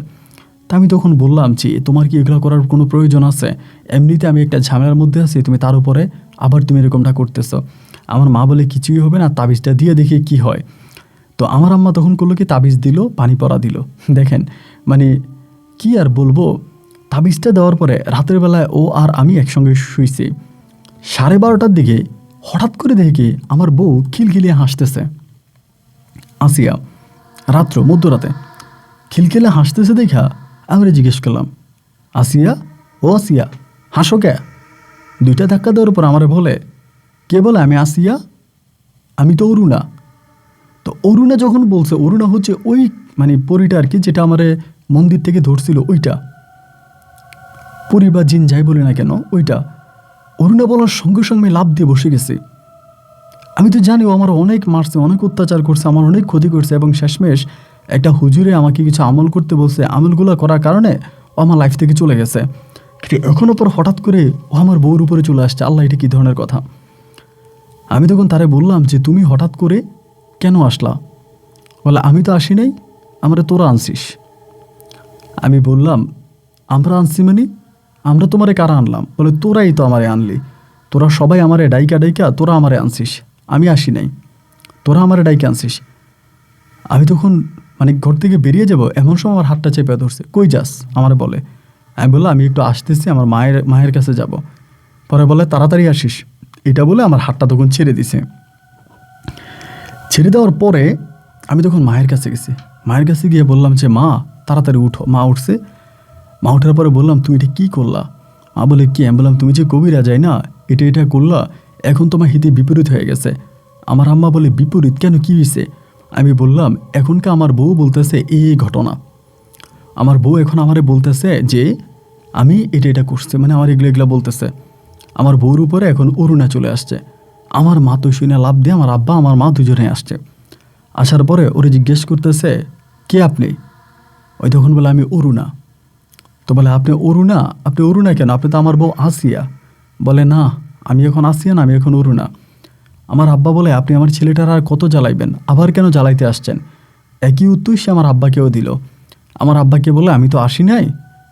তা আমি তখন বললাম যে তোমার কি এগুলো করার কোনো প্রয়োজন আছে? এমনিতে আমি একটা ঝামেলার মধ্যে আছি, তুমি তার উপরে আবার তুমি এরকমটা করতেছো। আমার মা বলে, কিছুই হবে না, তাবিজটা দিয়ে দেখি কি হয়। তো আমার আম্মা তখন করলো কি, তাবিজ দিল, পানি পড়া দিল। দেখেন কি আর বলবো, তাবিজটা দেওয়ার পরে রাতের বেলায় ও আর আমি একসঙ্গে শুইছি। 12:30টার দিকে হঠাৎ করে দেখি আমার বউ খিলখিলিয়ে হাসতেছে। আসিয়া মধ্যরাতে খিলখিলে হাসতেছে দেখা আমরা জিজ্ঞেস করলাম, আসিয়া, ও আসিয়া, হাসো কে? 2টা ধাক্কা দেওয়ার পর আমারে বলে, কে বলে? আমি আসিয়া, আমি তো অরুণা। তো অরুণা যখন বলছে, অরুণা হচ্ছে ওই পরীটা আর কি, যেটা আমারে মন্দির থেকে ধরছিল, ওইটা পরী বা জিন যাই বলি না কেন, ওইটা। অরুণা বলার সঙ্গে সঙ্গে লাভ দিয়ে বসে গেছে। আমি তো জানি ও আমার অনেক মারছে, অনেক অত্যাচার করছে, আমার অনেক ক্ষতি করছে, এবং শেষমেশ একটা হুজুরে আমাকে কিছু আমল করতে বলছে, আমলগুলো করার কারণে ও আমার লাইফ থেকে চলে গেছে। এখনও পর হঠাৎ করে ও আমার বউর উপরে চলে আসছে। আল্লাহ, এটা কী ধরনের কথা? আমি তখন তারে বললাম যে তুমি হঠাৎ করে কেন আসলা? বলে, আমি তো আসি নাই, আমরা তোরা আনছিস। আমি বললাম, আমরা আনছি আমরা তোমারে কারা আনলাম? বলে, তোরাই তো আমারে আনলি, তোরা সবাই আমারে ডাইকা তোরা আমারে আনছিস, আমি আসি নাই, তোরা আমারে ডাইকা আনছিস। আমি তখন ঘর থেকে বেরিয়ে যাব এমন সময় আমার হাতটা চেপে ধরছে। কই যাস? আমারে বলে। আমি বললাম, আমি একটু আসতেছি, আমার মায়ের কাছে যাব। পরে বলে, তাড়াতাড়ি আসিস। এটা বলে আমার হাতটা তখন ছেড়ে দিছে। ছেড়ে দেওয়ার পরে আমি তখন মায়ের কাছে গেছি। মায়ের কাছে গিয়ে বললাম যে মা, তাড়াতাড়ি উঠো। মা উঠছে। মা উঠার পরে বললাম, তুমি এটা কী করলা? মা বলে, কি? আমি বললাম, তুমি যে কবিরা যায় না, এটা করলা, এখন তোমার হিতে বিপরীত হয়ে গেছে। আমার আম্মা বলে, বিপরীত কেন, কী হয়েছে? আমি বললাম, এখনকার আমার বউ বলতেছে এই ঘটনা। আমার বউ এখন আমারে বলতেছে যে আমি এটা করছে, মানে আমার এগুলো বলতেছে। আমার বউর উপরে এখন অরুণা চলে আসছে। আমার মা তো শুনে লাভ দিয়ে আমার আব্বা আমার মা দুজনে আসছে। আসার পরে ওরে জিজ্ঞেস করতেছে, কে আপনি? ওই তখন বলে, আমি অরুণা। তো বলে, আপনি অরুণা? আপনি অরুণা কেন? আপনি তো আমার বউ আসিয়া। বলে, না, আমি এখন আসিয়া না, আমি এখন অরুণা। আমার আব্বা বলে, আপনি আমার ছেলেটার আর কত জ্বালাইবেন, আবার কেন জ্বালাইতে আসছেন? একই উত্তর সে আমার আব্বাকেও দিল। আমার আব্বাকে বলে, আমি তো আসি নাই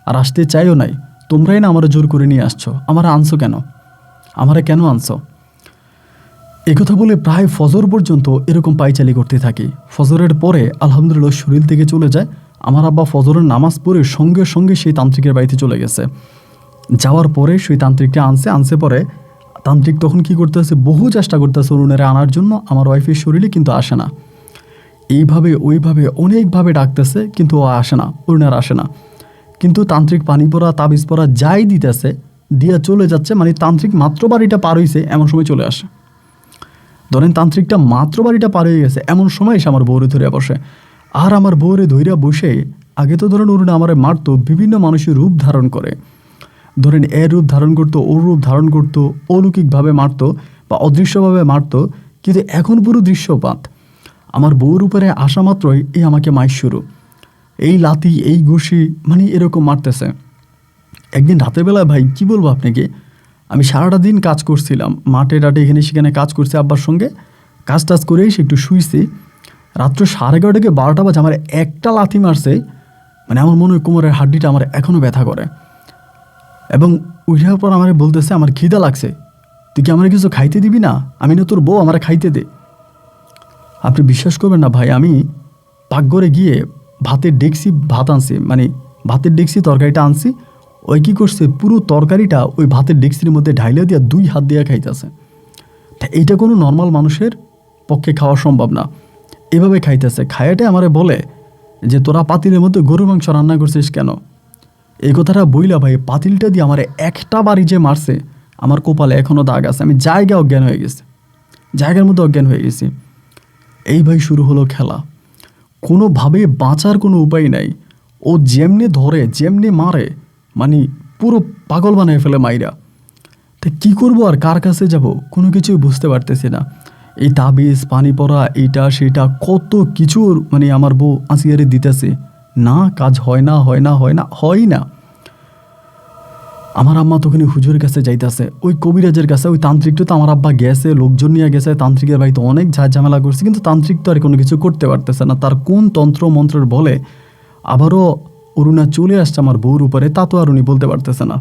আর আসতে চাইও নাই, তোমরাই না আমার জোর করে নিয়ে আসছো, আমারে আনছো কেন? আমারে কেন আনছো? একথা বলে প্রায় ফজর পর্যন্ত এরকম পাইচালি করতে থাকি। ফজরের পরে আলহামদুলিল্লাহ শরীর থেকে চলে যায়। আমার আব্বা ফজরের নামাজ পড়ে সঙ্গে সঙ্গে সেই তান্ত্রিকের বাড়িতে চলে গেছে। যাওয়ার পরে সেই তান্ত্রিকটা আনছে পরে তান্ত্রিক তখন কি করতেছে, বহু চেষ্টা করতেছে অরুণের আনার জন্য, আমার ওয়াইফের শরীরে কিন্তু আসে না। এইভাবে ওইভাবে অনেকভাবে ডাকতেছে, কিন্তু ও আসে না, অরুণের আসে না। কিন্তু তান্ত্রিক পানি পড়া তাবিজ পড়া যাই দিতেছে, দিয়া চলে যাচ্ছে। মানে তান্ত্রিক মাত্র বাড়িটা পার হয়েছে এমন সময় চলে আসে। ধরেন তান্ত্রিকটা মাত্র বাড়িটা পার হয়ে গেছে এমন সময় এসে আমার বউরে ধরে বসে। আর আমার বউরে ধৈর্য বসে, আগে তো ধরেন অরুণা আমারে মারতো, বিভিন্ন মানুষের রূপ ধারণ করে, ধরেন এর রূপ ধারণ করতো, ওর রূপ ধারণ করতো, অলৌকিকভাবে মারতো বা অদৃশ্যভাবে মারতো। কিন্তু এখন পুরো দৃশ্যপাত। আমার বউর উপরে আসা মাত্রই এই আমাকে মাইর শুরু, এই লাতি, এই ঘুষি, মানে এরকম মারতেছে। একদিন রাতের বেলায় ভাই কি বলবো আপনাকে, আমি সারাটা দিন কাজ করছিলাম, মাঠে টাটে এখানে সেখানে কাজ করছি আব্বার সঙ্গে। কাজ টাজ করে এসে একটু শুইছি। রাত্র 11:30 থেকে 12টা বাজে আমার একটা লাথি মারছে। মানে আমার মনে হয় কোমরের হাড্ডিটা আমার এখনও ব্যথা করে। এবং উঠার পর আমার বলতেছে, আমার খিদা লাগছে, তুই কি আমার কিছু খাইতে দিবি না? আমি না তোর বউ, আমার খাইতে দে। আপনি বিশ্বাস করবেন না ভাই, আমি পাকঘরে গিয়ে ভাতের ডেকসি ভাত আনছি, মানে ভাতের ডেকসি তরকারিটা আনছি। ওই কী করছে, পুরো তরকারিটা ওই ভাতের ডেকসির মধ্যে ঢাইলে দিয়া 2 হাত দিয়ে খাইতেছে। এইটা কোনো নর্মাল মানুষের পক্ষে খাওয়া সম্ভব না। এভাবে খাইতেছে। খায়াটে আমারে বলে যে, তোরা পাতিলের মধ্যে গরুর মাংস রান্না করছিস কেন? এই কথাটা বইলা ভাই পাতিলটা দিয়ে আমার একটা বাড়ি যে মারছে, আমার কপালে এখনও দাগ আছে। আমি জায়গায় অজ্ঞান হয়ে গেছি, জায়গার মধ্যে অজ্ঞান হয়ে গেছি। এই ভাই শুরু হলো খেলা। কোনোভাবে বাঁচার কোনো উপায় নাই। ও যেমনি ধরে যেমনি মারে, মানে পুরো পাগল বানিয়ে ফেলে মাইরা। তা কী করবো আর কার কাছে যাব, কোনো কিছুই বুঝতে পারতেছি না। এই তাবিজ, পানি পড়া, এইটা সেটা কত কিছু মানে আমার বউ আসিয়ারে দিতেছে, না কাজ হয় না, হয় না, হয় না, হয় না। আমার আম্মা তখন হুজুরের কাছে যাইতেছে, ওই কবিরাজের কাছে। ওই তান্ত্রিকটা তো আমার আব্বা গেছে, লোকজন নিয়ে গেছে, তান্ত্রিকের বাড়িতে অনেক ঝামেলা করছে, কিন্তু তান্ত্রিক তো আর কোনো কিছু করতে পারতেছে না। তার কোন তন্ত্র মন্ত্রের বলে আবারও অরুণা চলে আসছে আমার বউর উপরে, তা তো আর উনি বলতে পারতেছে না।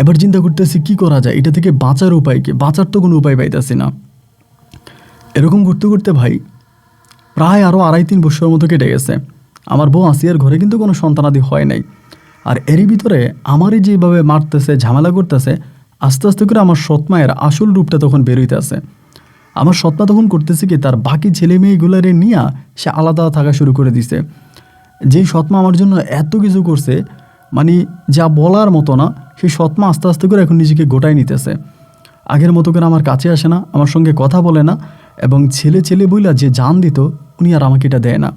এবার চিন্তা করতেছি কি করা যায়, এটা থেকে বাঁচার উপায় কি? বাঁচার তো কোনো উপায় পাইতেছি না। এরকম করতে করতে ভাই প্রায় আরও 2.5-3 বছরের মতো কেটে গেছে। আমার বউ আসিয়ার ঘরে কিন্তু কোনো সন্তানাদি হয় নাই। আর এরই ভিতরে আমারই যেভাবে মারতেছে, ঝামেলা করতেছে, আস্তে আস্তে করে আমার সৎমায়ের আসল রূপটা তখন বেরোইতেছে। আমার সৎমা তখন করতেছে কি, তার বাকি ছেলে মেয়েগুলারে নিয়ে সে আলাদা থাকা শুরু করে দিছে। যেই সৎমা আমার জন্য এত কিছু করছে, মানে যা বলার মতো না, সেই সৎমা আস্তে আস্তে করে এখন নিজেকে গোটায় নিতেছে। আগের মতো করে আমার কাছে আসে না, আমার সঙ্গে কথা বলে না, এবং ছেলে ছেলে বইলা যে জান দিত, উনি আর আমাকে এটা দেয় না।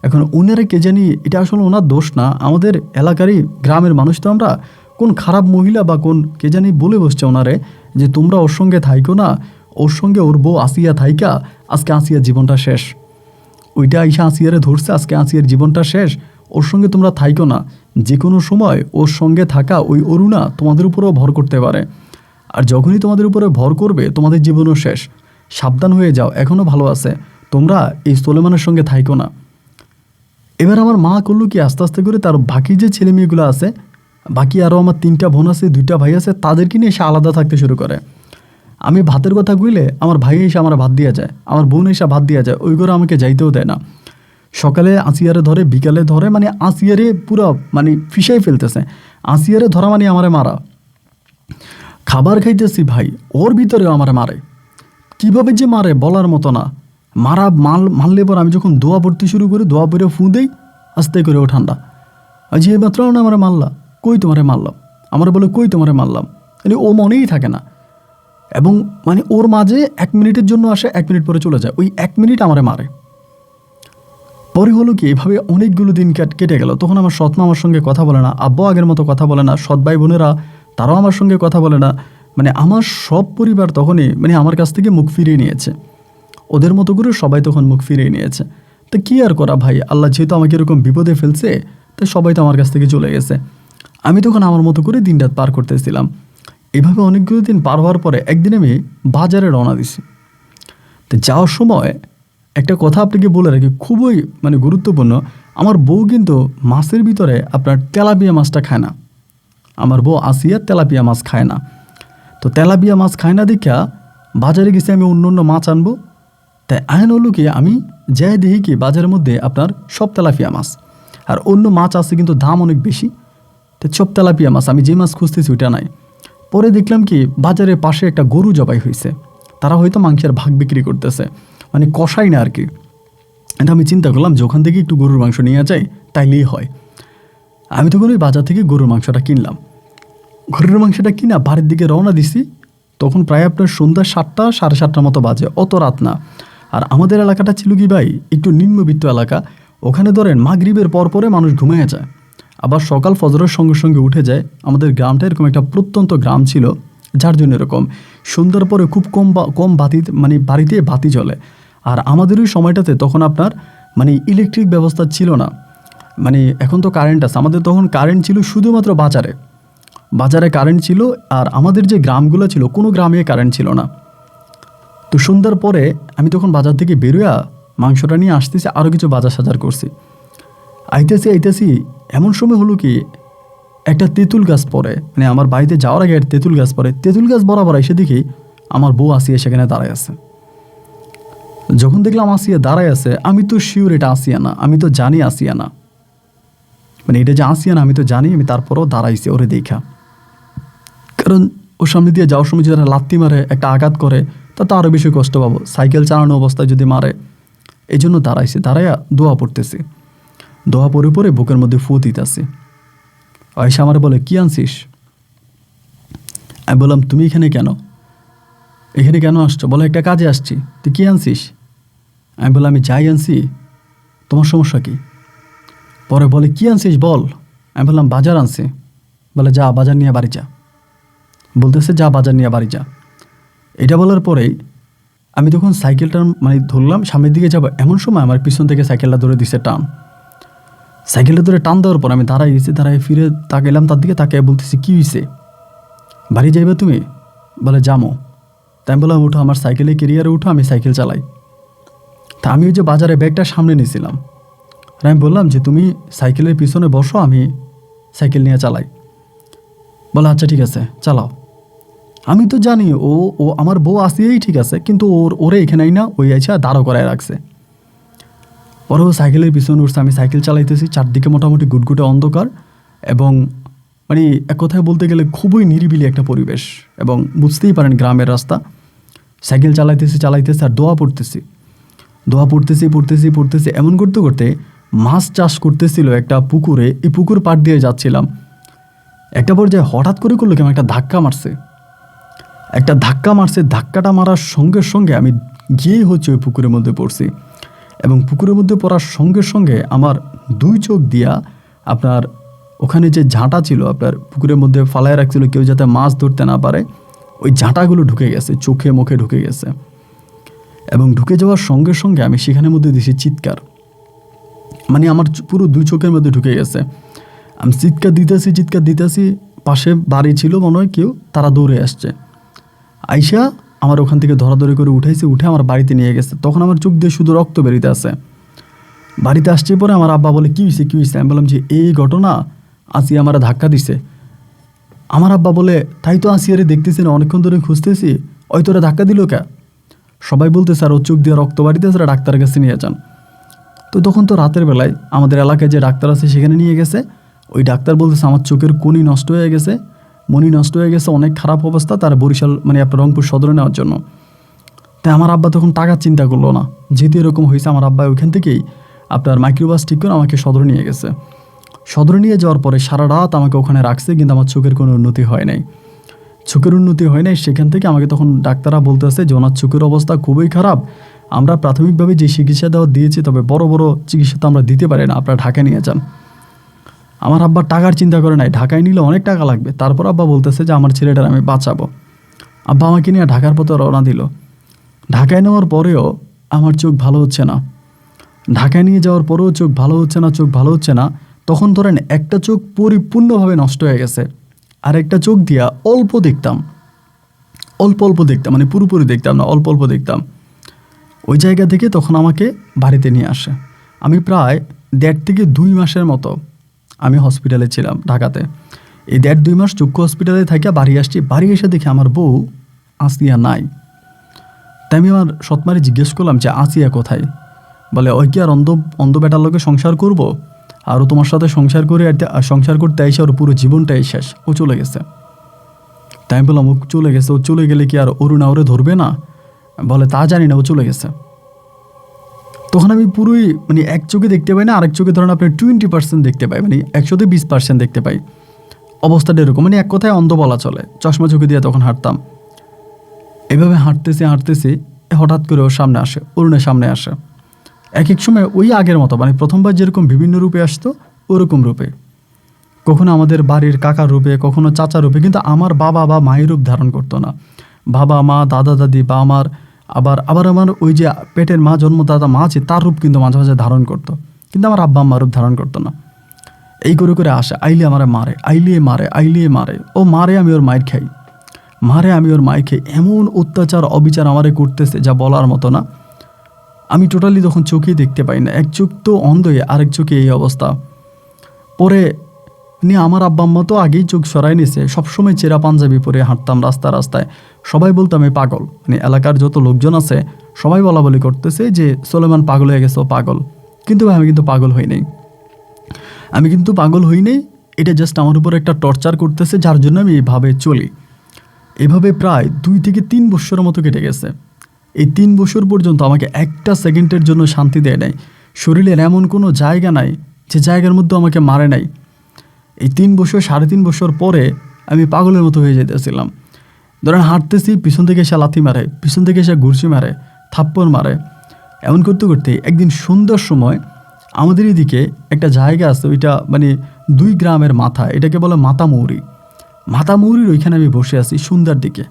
এখন উনারে কে জানি, এটা আসলে ওনার দোষ না, আমাদের এলাকারই গ্রামের মানুষ তো আমরা, কোন খারাপ মহিলা বা কোন কে জানি বলে বসছে ওনারে যে তোমরা ওর সঙ্গে থাইকো না, ওর সঙ্গে ওর বউ আসিয়া থাইকা আজকে আসিয়ার জীবনটা শেষ। ওইটা আইসা আসিয়ারে ধরছে, আজকে আসিয়ার জীবনটা শেষ, ওর সঙ্গে তোমরা থাইকো না। যে কোনো সময় ওর সঙ্গে থাকা ওই অরুণা তোমাদের উপরেও ভর করতে পারে, আর যখনই তোমাদের উপরে ভর করবে তোমাদের জীবনও শেষ। সাবধান হয়ে যাও, এখনও ভালো আছে, তোমরা এই সোলেমানের সঙ্গে থাইকো না। এবার আমার মা করলো কি, আস্তে আস্তে করে তার বাকি যে ছেলে মেয়েগুলো আছে, বাকি আরও আমার 3টা বোন আছে, 2টা ভাই আছে, তাদেরকে নিয়ে এসে আলাদা থাকতে শুরু করে। আমি ভাতের কথা কইলে আমার ভাই এসে আমার ভাত দিয়ে যায়, আমার বোন এসে ভাত দিয়ে যায়, ওই করে আমাকে যাইতেও দেয় না। সকালে আসিয়ারে ধরে, বিকালে ধরে, মানে আসিয়ারে পুরো মানে ফিসাই ফেলতেছে। আসিয়ারে ধরা মানে আমারে মারা। খাবার খাইতেছি ভাই, ওর ভিতরেও আমারে মারে। কীভাবে যে মারে বলার মতো না। মারলে পর আমি যখন দোয়া পড়তে শুরু করি, দোয়া পড়ে ফু দেই, আস্তে করে ও ঠান্ডা। আজ এই মাত্র না আমারে মারলা, কই তোমারে মারলাম, আমার বলে কই তোমারে মারলাম, ও মনেই থাকে না। এবং মানে ওর মাঝে 1 মিনিটের জন্য আসে, 1 মিনিট পরে চলে যায়, ওই 1 মিনিট আমারে মারে। পরে হলো কি, এভাবে অনেকগুলো দিন কেটে গেল। তখন আমার সৎমা আমার সঙ্গে কথা বলে না, আব্বাও আগের মতো কথা বলে না, সৎ ভাই বোনেরা তারাও আমার সঙ্গে কথা বলে না। মানে আমার সব পরিবার তখনই মানে আমার কাছ থেকে মুখ ফিরিয়ে নিয়েছে, ওদের মতো করে সবাই তখন মুখ ফিরিয়ে নিয়েছে। তো কী আর করা ভাই, আল্লাহ যেহেতু আমাকে এরকম বিপদে ফেলছে, তো সবাই তো আমার কাছ থেকে চলে গেছে। আমি তখন আমার মতো করে দিন রাত পার করতেছিলাম। এভাবে অনেকগুলো দিন পার হওয়ার পরে একদিন আমি বাজারে রওনা দিছি। তো যাওয়ার সময় একটা কথা আপনাকে বলে রাখি, খুবই মানে গুরুত্বপূর্ণ। আমার বউ কিন্তু মাছের ভিতরে আপনার তেলাপিয়া মাছটা খায় না। আমার বউ আসিয়া তেলাপিয়া মাছ খায় না। তো তেলাপিয়া মাছ খায় না দেখা বাজারে গেছি আমি অন্য অন্য মাছ আনবো। তাই আইন হলো কি, আমি যাই দেখি কি বাজারের মধ্যে আপনার সব তেলাপিয়া মাছ, আর অন্য মাছ আছে কিন্তু দাম অনেক বেশি। তো সব তেলাপিয়া মাছ, আমি যে মাছ খুঁজতেছি ওইটা নাই। পরে দেখলাম কি বাজারের পাশে একটা গরু জবাই হয়েছে, তারা হয়তো মাংসের ভাগ বিক্রি করতেছে, মানে কষাই না আর কি। এটা আমি চিন্তা করলাম যে ওখান থেকে একটু গরুর মাংস নিয়ে যাই, তাইলেই হয়। আমি তখন ওই বাজার থেকে গরুর মাংসটা কিনলাম। গরুর মাংসটা কিনা বাড়ির দিকে রওনা দিছি। তখন প্রায় আপনার সন্ধ্যা 7টা 7:30টার মতো বাজে, অত রাত না। আর আমাদের এলাকাটা ছিল কি ভাই, একটু নিম্নবিত্ত এলাকা। ওখানে ধরেন মাগরিবের পরে মানুষ ঘুমিয়ে যায়, আবার সকাল ফজরের সঙ্গে সঙ্গে উঠে যায়। আমাদের গ্রামটা এরকম একটা প্রত্যন্ত গ্রাম ছিল, যার জন্য এরকম সন্ধ্যার পরে খুব কম বাতি, মানে বাড়িতে বাতি জ্বলে। আর আমাদের ওই সময়টাতে তখন আপনার মানে ইলেকট্রিক ব্যবস্থা ছিল না। মানে এখন তো কারেন্ট আছে, আমাদের তখন কারেন্ট ছিল শুধুমাত্র বাজারে কারেন্ট ছিল। আর আমাদের যে গ্রামগুলো ছিল, কোনো গ্রামে কারেন্ট ছিল না। তো সন্ধ্যার পরে আমি তখন বাজার থেকে বেরোয়া মাংসটা নিয়ে আসতেছি, আরও কিছু বাজার সাজার করছি। আইতেছি এমন সময় হলো কি, একটা তেঁতুল গাছ পড়ে, মানে আমার বাড়িতে যাওয়ার আগে একটা তেঁতুল গাছ পড়ে। তেঁতুল গাছ বরাবর এসে দেখি আমার বউ আসিয়া সেখানে দাঁড়ায় আছে। যখন দেখলাম আসিয়া দাঁড়ায় আছে, আমি তো শিওর এটা আসিয়া না, আমি তো জানি আসিয়া না, মানে এটা যে আসিয়া না আমি তো জানি। আমি তারপরও দাঁড়াইছি ওরে দেখা, কারণ ওর সামনে দিয়ে যাওয়ার সময় যদি লাত্তি মারে, একটা আঘাত করে, তা তো আরও বেশি কষ্ট পাবো, সাইকেল চালানো অবস্থায় যদি মারে। এই জন্য দাঁড়াইয়া দোয়া পড়তেছি। দোয়া পরে বুকের মধ্যে ফু দিতেছি। আয়সা আমার বলে, কি আনছিস? আমি বললাম, তুমি এখানে কেন আসছো? বলে, একটা কাজে আসছি। তুই কী আনছিস? আমি বললাম, আমি যাই আনছি, তোমার সমস্যা কি? পরে বলে, কি আনছিস বল। আমি বললাম, বাজার আনছি। বলে, যা বাজার নিয়ে বাড়ি যা। বলতেছে, যা বাজার নিয়ে বাড়ি যা। এটা বলার পরেই আমি তখন সাইকেলটা মানে ধরলাম, সামনের দিকে যাবো, এমন সময় আমার পিছন থেকে সাইকেলটা ধরে দিছে টান। সাইকেলটা ধরে টান দেওয়ার পর আমি দাঁড়াই ফিরে তাকাইলাম তার দিকে, তাকে বলতেছি, কী হয়েছে? বাড়ি যাইবে তুমি? বলে, যামো। তাই আমি বললাম, উঠো, আমার সাইকেলে কেরিয়ারে উঠো, আমি সাইকেল চালাই। তা আমি ওই যে বাজারে ব্যাগটা সামনে নিয়েছিলাম, আর আমি বললাম যে তুমি সাইকেলের পিছনে বসো, আমি সাইকেল নিয়ে চালাই। বলে, আচ্ছা ঠিক আছে, চালাও। আমি তো জানি ও আমার বউ আসিয়েই ঠিক আছে, কিন্তু ওরে এখানেই না, ওই আইসা দাঁড়ো করায় রাখছে। পরে ও সাইকেলের পিছনে উঠছে, আমি সাইকেল চালাইতেছি, চারদিকে মোটামুটি গুটগুটে অন্ধকার, এবং মানে এক কথায় বলতে গেলে খুবই নিরিবিলি একটা পরিবেশ, এবং বুঝতেই পারেন গ্রামের রাস্তা। সাইকেল চালাইতেছি আর দোয়া পড়তেছি। এমন করতে করতে মাছ চাষ করতেছিল একটা পুকুরে, এই পুকুর পাড় দিয়ে যাচ্ছিলাম। একটা পর্যায়ে হঠাৎ করে করলো কেমন একটা ধাক্কা মারছে। ধাক্কাটা মারার সঙ্গে সঙ্গে আমি গিয়েই ওই পুকুরের মধ্যে পড়ছি, এবং পুকুরের মধ্যে পড়ার সঙ্গে সঙ্গে আমার 2 চোখ দিয়া আপনার ওখানে যে ঝাঁটা ছিল, আপনার পুকুরের মধ্যে ফালায় রাখছিল কেউ যাতে মাছ ধরতে না পারে, ওই ঝাঁটাগুলো ঢুকে গেছে, চোখে মুখে ঢুকে গেছে। এবং ঢুকে যাওয়ার সঙ্গে সঙ্গে আমি সেখানের মধ্যে দিছি চিৎকার, মানে আমার পুরো 2 চোখের মধ্যে ঢুকে গেছে। আমি চিৎকার দিতেছি, পাশে বাড়ি ছিল মনে হয় কেউ, তারা দৌড়ে আসছে। আইসা আমার ওখান থেকে ধরাধরি করে উঠে আমার বাড়িতে নিয়ে গেছে। তখন আমার চোখ দিয়ে শুধু রক্ত বেরিতে আছে। বাড়িতে আসছে পরে আমার আব্বা বলে, কী হয়েছে? আমি বললাম যে এই ঘটনা, আসিয়া আমার ধাক্কা দিছে। আমার আব্বা বলে, তাই তো আসিয়ারে দেখতেছি না, অনেকক্ষণ ধরে খুঁজতেছি, ওই তোরা ধাক্কা দিল কে? সবাই বলতে, স্যার ওর চোখ দিয়ে রক্ত বাড়িতেছে, ডাক্তারের কাছে নিয়ে যান। তো তখন তো রাতের বেলায় আমাদের এলাকায় যে ডাক্তার আছে সেখানে নিয়ে গেছে। ওই ডাক্তার বলতেছে আমার চোখের কোনি নষ্ট হয়ে গেছে, মনি নষ্ট হয়ে গেছে, অনেক খারাপ অবস্থা, তার বরিশাল মানে আপনার রংপুর সদরে নেওয়ার জন্য। তাই আমার আব্বা তখন টাকার চিন্তা করলো না, যেহেতু এরকম হয়েছে। আমার আব্বা ওইখান থেকেই আপনার মাইক্রোবাস ঠিক করে আমাকে সদরে নিয়ে গেছে। সদরে নিয়ে যাওয়ার পরে সারা রাত আমাকে ওখানে রাখছে, কিন্তু আমার চোখের কোনো উন্নতি হয় নাই। চোখের উন্নতি হয় নাই, সেখান থেকে আমাকে তখন ডাক্তাররা বলতেছে যে ওনার চোখের অবস্থা খুবই খারাপ, আমরা প্রাথমিকভাবে যে চিকিৎসা দেওয়া দিয়েছি, তবে বড় বড় চিকিৎসা তো আমরা দিতে পারি না, আপনারা ঢাকায় নিয়ে যান। আমার আব্বা টাকার চিন্তা করে নাই, ঢাকায় নিলে অনেক টাকা লাগবে। তারপর আব্বা বলতেছে যে আমার ছেলেটার আমি বাঁচাবো। আব্বা আমাকে নিয়ে ঢাকার পথে রওনা দিল। ঢাকায় নেওয়ার পরেও আমার চোখ ভালো হচ্ছে না, ঢাকায় নিয়ে যাওয়ার পরেও চোখ ভালো হচ্ছে না, চোখ ভালো হচ্ছে না। তখন ধরেন একটা চোখ পরিপূর্ণভাবে নষ্ট হয়ে গেছে, আর একটা চোখ দিয়া অল্প দেখতাম, অল্প অল্প দেখতাম, মানে পুরোপুরি দেখতাম না, অল্প অল্প দেখতাম। ওই জায়গা থেকে তখন আমাকে বাড়িতে নিয়ে আসে। আমি প্রায় 1.5 থেকে 2 মাসের মতো আমি হসপিটালে ছিলাম ঢাকাতে। এই 1.5-2 মাস চক্ষু হসপিটালে থাকিয়া বাড়ি আসছি। বাড়ি এসে দেখি আমার বউ আসিয়া নাই। তাই আমি আমার সৎমারে জিজ্ঞেস করলাম যে আসিয়া কোথায়? বলে ওই কি আর অন্ধ বেটার লোকে সংসার করব, আরও তোমার সাথে সংসার করতে আইসে ওর পুরো জীবনটাই শেষ, ও চলে গেছে। তাই আমি বললাম ও চলে গেছে, ও চলে গেলে কি আর অরুণা ওরে ধরবে না? বলে তা জানি না, ও চলে গেছে। তখন আমি পুরোই মানে এক চোখে দেখতে পাই না, আরেক চোখে ধরেন আপনি 20% দেখতে পাই, মানে 120% দেখতে পাই। অবস্থাটা এরকম, মানে এক কথায় অন্ধ বলা চলে। চশমা চোখে দিয়ে তখন হাঁটতাম। এভাবে হাঁটতেছি হঠাৎ করে ওর সামনে আসে, অরুণের সামনে আসে। এক এক সময় ওই আগের মতো, মানে প্রথমবার যেরকম বিভিন্ন রূপে আসতো ওরকম রূপে, কখনো আমাদের বাড়ির কাকার রূপে, কখনো চাচার রূপে, কিন্তু আমার বাবা বা মায়ের রূপ ধারণ করতো না। বাবা মা দাদা দাদি বা আমার আবার আমার ওই যে পেটের মা, জন্মদাতা মা আছে, তার রূপ কিন্তু মাঝে মাঝে ধারণ করতো, কিন্তু আমার আব্বা আম্মার রূপ ধারণ করতো না। এই করে করে আসে, আইলে আমারে মারে, আইলিয়ে মারে, ও মারে আমি ওর মায়ের খাই, এমন অত্যাচার অবিচার আমারে করতেছে যা বলার মতো না। আমি টোটালি তখন চোখেই দেখতে পাই না, এক চোখ তো অন্ধ, আরেক চোখে এই অবস্থা। পরে নিয়ে আমার আব্বা আম্মা তো আগেই চোখ সরাই নিছে। সবসময় চেরা পাঞ্জাবি পরে হাঁটতাম রাস্তায়, সবাই বলতো আমি পাগল। মানে এলাকার যত লোকজন আছে সবাই বলা বলি করতেছে যে সোলেমান পাগল হয়ে গেছে, ও পাগল। কিন্তু আমি কিন্তু পাগল হই নাই, এটা জাস্ট আমার উপর একটা টর্চার করতেছে, যার জন্য আমি এইভাবে চলি। এভাবে প্রায় 2 থেকে 3 বছরের মতো কেটে গেছে। এই 3 বছর পর্যন্ত আমাকে একটা সেকেন্ডের জন্য শান্তি দেয় নাই। শরীরের এমন কোনো জায়গা নাই যে জায়গার মধ্যে আমাকে মারে নাই। এই 3 বছর 3.5 বছর পরে আমি পাগলের মতো হয়ে যেতেছিলাম। ধরেন হাঁটতেছি, পিছন থেকে এসে লাথি মারে, পিছন থেকে এসে ঘুরছি মারে, থাপ্পড় মারে। এমন করতে করতে একদিন সন্ধ্যার সময় আমাদের এদিকে একটা জায়গা আছে, ওইটা মানে 2 গ্রামের মাথা, এটাকে বলে মাতামৌরির ওইখানে আমি বসে আছি সন্ধ্যার দিকে,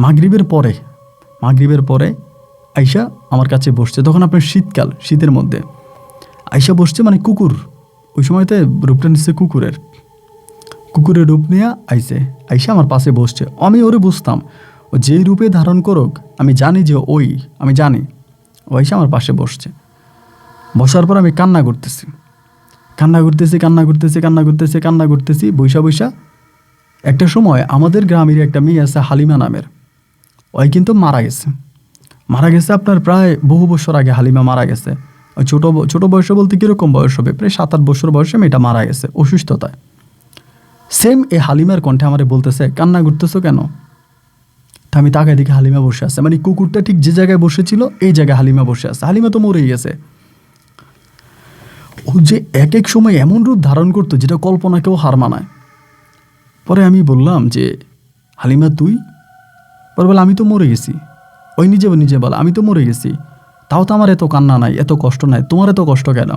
মাগরিবের পরে আইসা আমার কাছে বসছে। তখন আপনার শীতকাল, শীতের মধ্যে আইসা বসছে, মানে কুকুর, ওই সময়তে রূপটা নিচ্ছে কুকুরের রূপ নিয়ে আইসা আমার পাশে বসছে। আমি ওরে বুঝতাম, ও যেই রূপে ধারণ করুক আমি জানি যে ও আইসা আমার পাশে বসছে। বসার পর আমি কান্না করতেছি, বৈশা একটা সময় আমাদের গ্রামের একটা মেয়ে আছে হালিমা নামের, ওই কিন্তু মারা গেছে আপনার প্রায় বহু বছর আগে হালিমা মারা গেছে। ওই ছোট বয়সে বলতে কীরকম বয়স হবে, প্রায় 7-8 বছর বয়সে মেয়েটা মারা গেছে অসুস্থতায়। সেম এই হালিমার কণ্ঠে আমারে বলতেছে কান্না করতেছো কেন? তা আমি তাকায় দেখি হালিমা বসে আছে, মানে কুকুরটা ঠিক যে জায়গায় বসেছিল এই জায়গায় হালিমা বসে আছে। হালিমা তো মরেই গেছে। ও যে এক এক সময় এমন রূপ ধারণ করতো যেটা কল্পনাকেও হার মানায়। পরে আমি বললাম যে হালিমা তুই? পরে বলে আমি তো মরে গেছি। ওই নিজে বলে আমি তো মরে গেছি, তাও তো আমার এত কান্না নাই, এত কষ্ট নাই, তোমার এত কষ্ট কেন?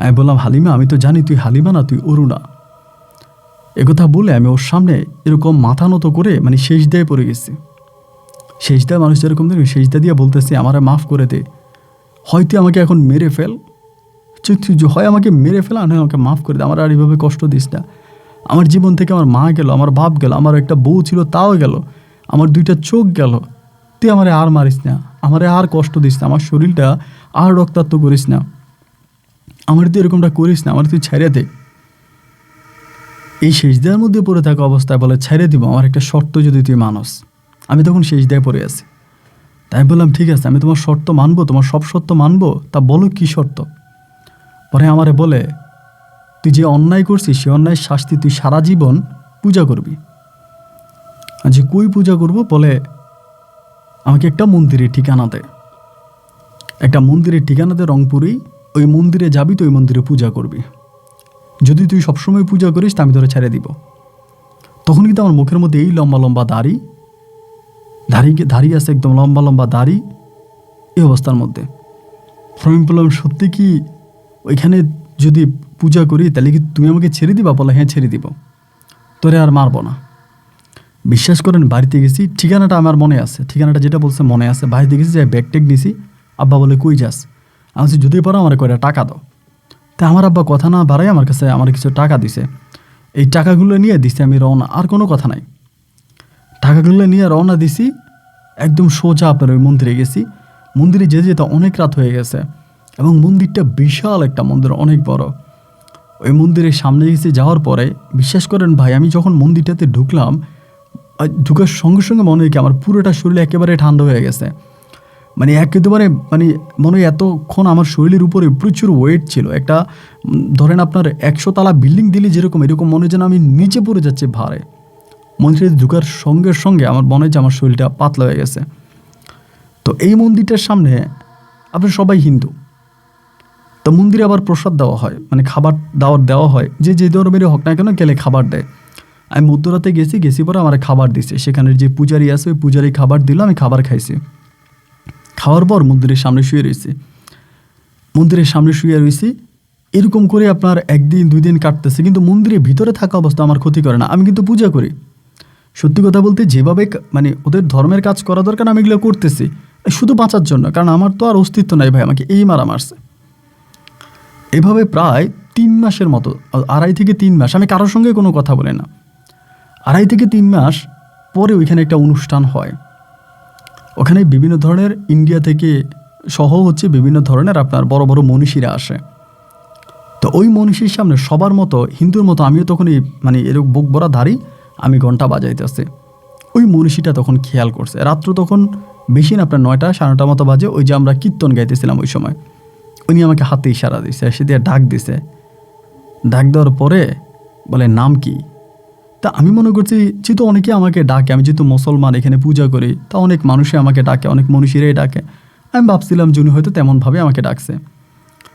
আমি বললাম হালিমা আমি তো জানি তুই হালিমা না, তুই অরুণা। একথা বলে আমি ওর সামনে এরকম মাথা নত করে মানে সেজদায় পড়ে গেছি। সেজদা মানুষ যেরকম দেখি সেজদা দিয়ে বলতেছি আমারে মাফ করে দে, হয়তো আমাকে এখন মেরে ফেল, হয় আমাকে মেরে ফেল, আর আমাকে মাফ করে দে, আমার আর এইভাবে কষ্ট দিস না। আমার জীবন থেকে আমার মা গেল, আমার বাপ গেল, আমার একটা বউ ছিল তাও গেল, আমার 2টা চোখ গেল, তুই আমারে আর মারিস না, আমারে আর কষ্ট দিস না, আমার শরীরটা আর রক্তাক্ত করিস না, আমার তুই এরকমটা করিস না, আমার তুই ছেড়ে দে। এই সেজদার মধ্যে পড়ে থাকা অবস্থায় বলে ছেড়ে দিব, আমার একটা শর্ত যদি তুই মানস। আমি তখন সেজদায় পড়ে আছি। তাই বললাম ঠিক আছে আমি তোমার শর্ত মানবো, তোমার সব শর্ত মানবো, তা বলো কি শর্ত? পরে আমারে বলে তুই যে অন্যায় করছিস সে অন্যায় শাস্তি তুই সারা জীবন পূজা করবি। যে কই পূজা করব? বলে আমাকে একটা মন্দিরের ঠিকানা দে, রংপুরেই, ওই মন্দিরে যাবি তো ওই মন্দিরে পূজা করবি, যদি তুই সবসময় পূজা করিস তা আমি ধরে ছেড়ে দিব। তখন কিন্তু আমার মুখের মধ্যে এই লম্বা লম্বা দাড়ি আছে, একদম লম্বা লম্বা দাড়ি, এই অবস্থার মধ্যে। আমি বললাম, সত্যি কি ওইখানে যদি পূজা করি তাহলে কি তুমি আমাকে ছেড়ে দিবা? বলে, হ্যাঁ ছেড়ে দিব, তোরে আর মারবো না। বিশ্বাস করেন, বাড়িতে গেছি, ঠিকানাটা আমার মনে আছে, ঠিকানাটা যেটা বলছে মনে আছে। বাড়িতে গেছি, যে ব্যাগ ট্যাগ নিছি। আব্বা বলে, কই যাস? আমি বলছি, যদি পারো আমার কয়টা টাকা দাও। তা আমার আব্বা কথা না বাড়াই আমার কাছে আমার কিছু টাকা দিছে। এই টাকাগুলো নিয়ে দিছি আমি রওনা, আর কোনো কথা নাই। টাকাগুলো নিয়ে রওনা দিছি, একদম সোজা আপনার ওই মন্দিরে গেছি। মন্দিরে যেতে যেতে অনেক রাত হয়ে গেছে, এবং মন্দিরটা বিশাল একটা মন্দির, অনেক বড়। ওই মন্দিরের সামনে গেছি, যাওয়ার পরে বিশ্বাস করেন ভাই, আমি যখন মন্দিরটাতে ঢুকলাম, ঢুকার সঙ্গে সঙ্গে মনে হয় কি আমার পুরোটা শরীর একেবারে ঠান্ডা হয়ে গেছে। মানে একেবারে মানে মনে হয় এতক্ষণ আমার শরীরের উপরে প্রচুর ওয়েট ছিল। একটা ধরেন আপনার 100 তলা বিল্ডিং দিলে যেরকম, এরকম মনে হয় যেন আমি নিচে পড়ে যাচ্ছি ভারে। মন্দিরে ঢুকার সঙ্গে সঙ্গে আমার মনে হয় যে আমার শরীরটা পাতলা হয়ে গেছে। তো এই মন্দিরটার সামনে আপনার সবাই হিন্দু। তো মন্দিরে আবার প্রসাদ দেওয়া হয়, মানে খাবার দাওয়ার দেওয়া হয়, যে যে ধর্মেরই হোক না কেন গেলে খাবার দেয়। আমি মধ্যরাতে গেছি পরে আমার খাবার দিছে। সেখানের যে পূজারি আছে, ওই পূজারি খাবার দিল, আমি খাবার খাইছি। খাওয়ার পর মন্দিরের সামনে শুয়ে রয়েছি। এরকম করে আপনার 1 দিন 2 দিন কাটতেছে, কিন্তু মন্দিরের ভিতরে থাকা অবস্থা আমার ক্ষতি করে না। আমি কিন্তু পূজা করি। সত্যি কথা বলতে, যেভাবে মানে ওদের ধর্মের কাজ করা দরকার আমি এগুলো করতেছি শুধু বাঁচার জন্য, কারণ আমার তো আর অস্তিত্ব নাই ভাই, আমাকে এই মারছে। এভাবে প্রায় 3 মাসের মতো, 2.5 থেকে 3 মাস আমি কারোর সঙ্গে কোনো কথা বলি না। 2.5 থেকে 3 মাস পরে ওইখানে একটা অনুষ্ঠান হয়। ওখানে বিভিন্ন ধরনের ইন্ডিয়া থেকে সহ হচ্ছে বিভিন্ন ধরনের আপনার বড় বড় মনীষীরা আসে। তো ওই মনীষীর সামনে সবার মতো, হিন্দুর মতো আমিও তখন মানে এরকম বুক ভরা দাড়ি, আমি ঘন্টা বাজাইতেছে। ওই মনীষীটা তখন খেয়াল করছে, রাত্র তখন বেশি না, আপনার 9টা 9:30 মতো বাজে। ওই যে আমরা কীর্তন গাইতেছিলাম ওই সময়, উনি আমাকে হাতে ইশারা দিছে, এসে দিয়ে ডাক দিছে। ডাক দেওয়ার পরে বলে, নাম কি? তা আমি মনে করছি যেহেতু অনেকে আমাকে ডাকে, আমি যেহেতু মুসলমান, এখানে পূজা করি, তা অনেক মানুষই আমাকে ডাকে, অনেক মনীষীরাই ডাকে। আমি ভাবছিলাম যে উনি হয়তো তেমনভাবে আমাকে ডাকছে।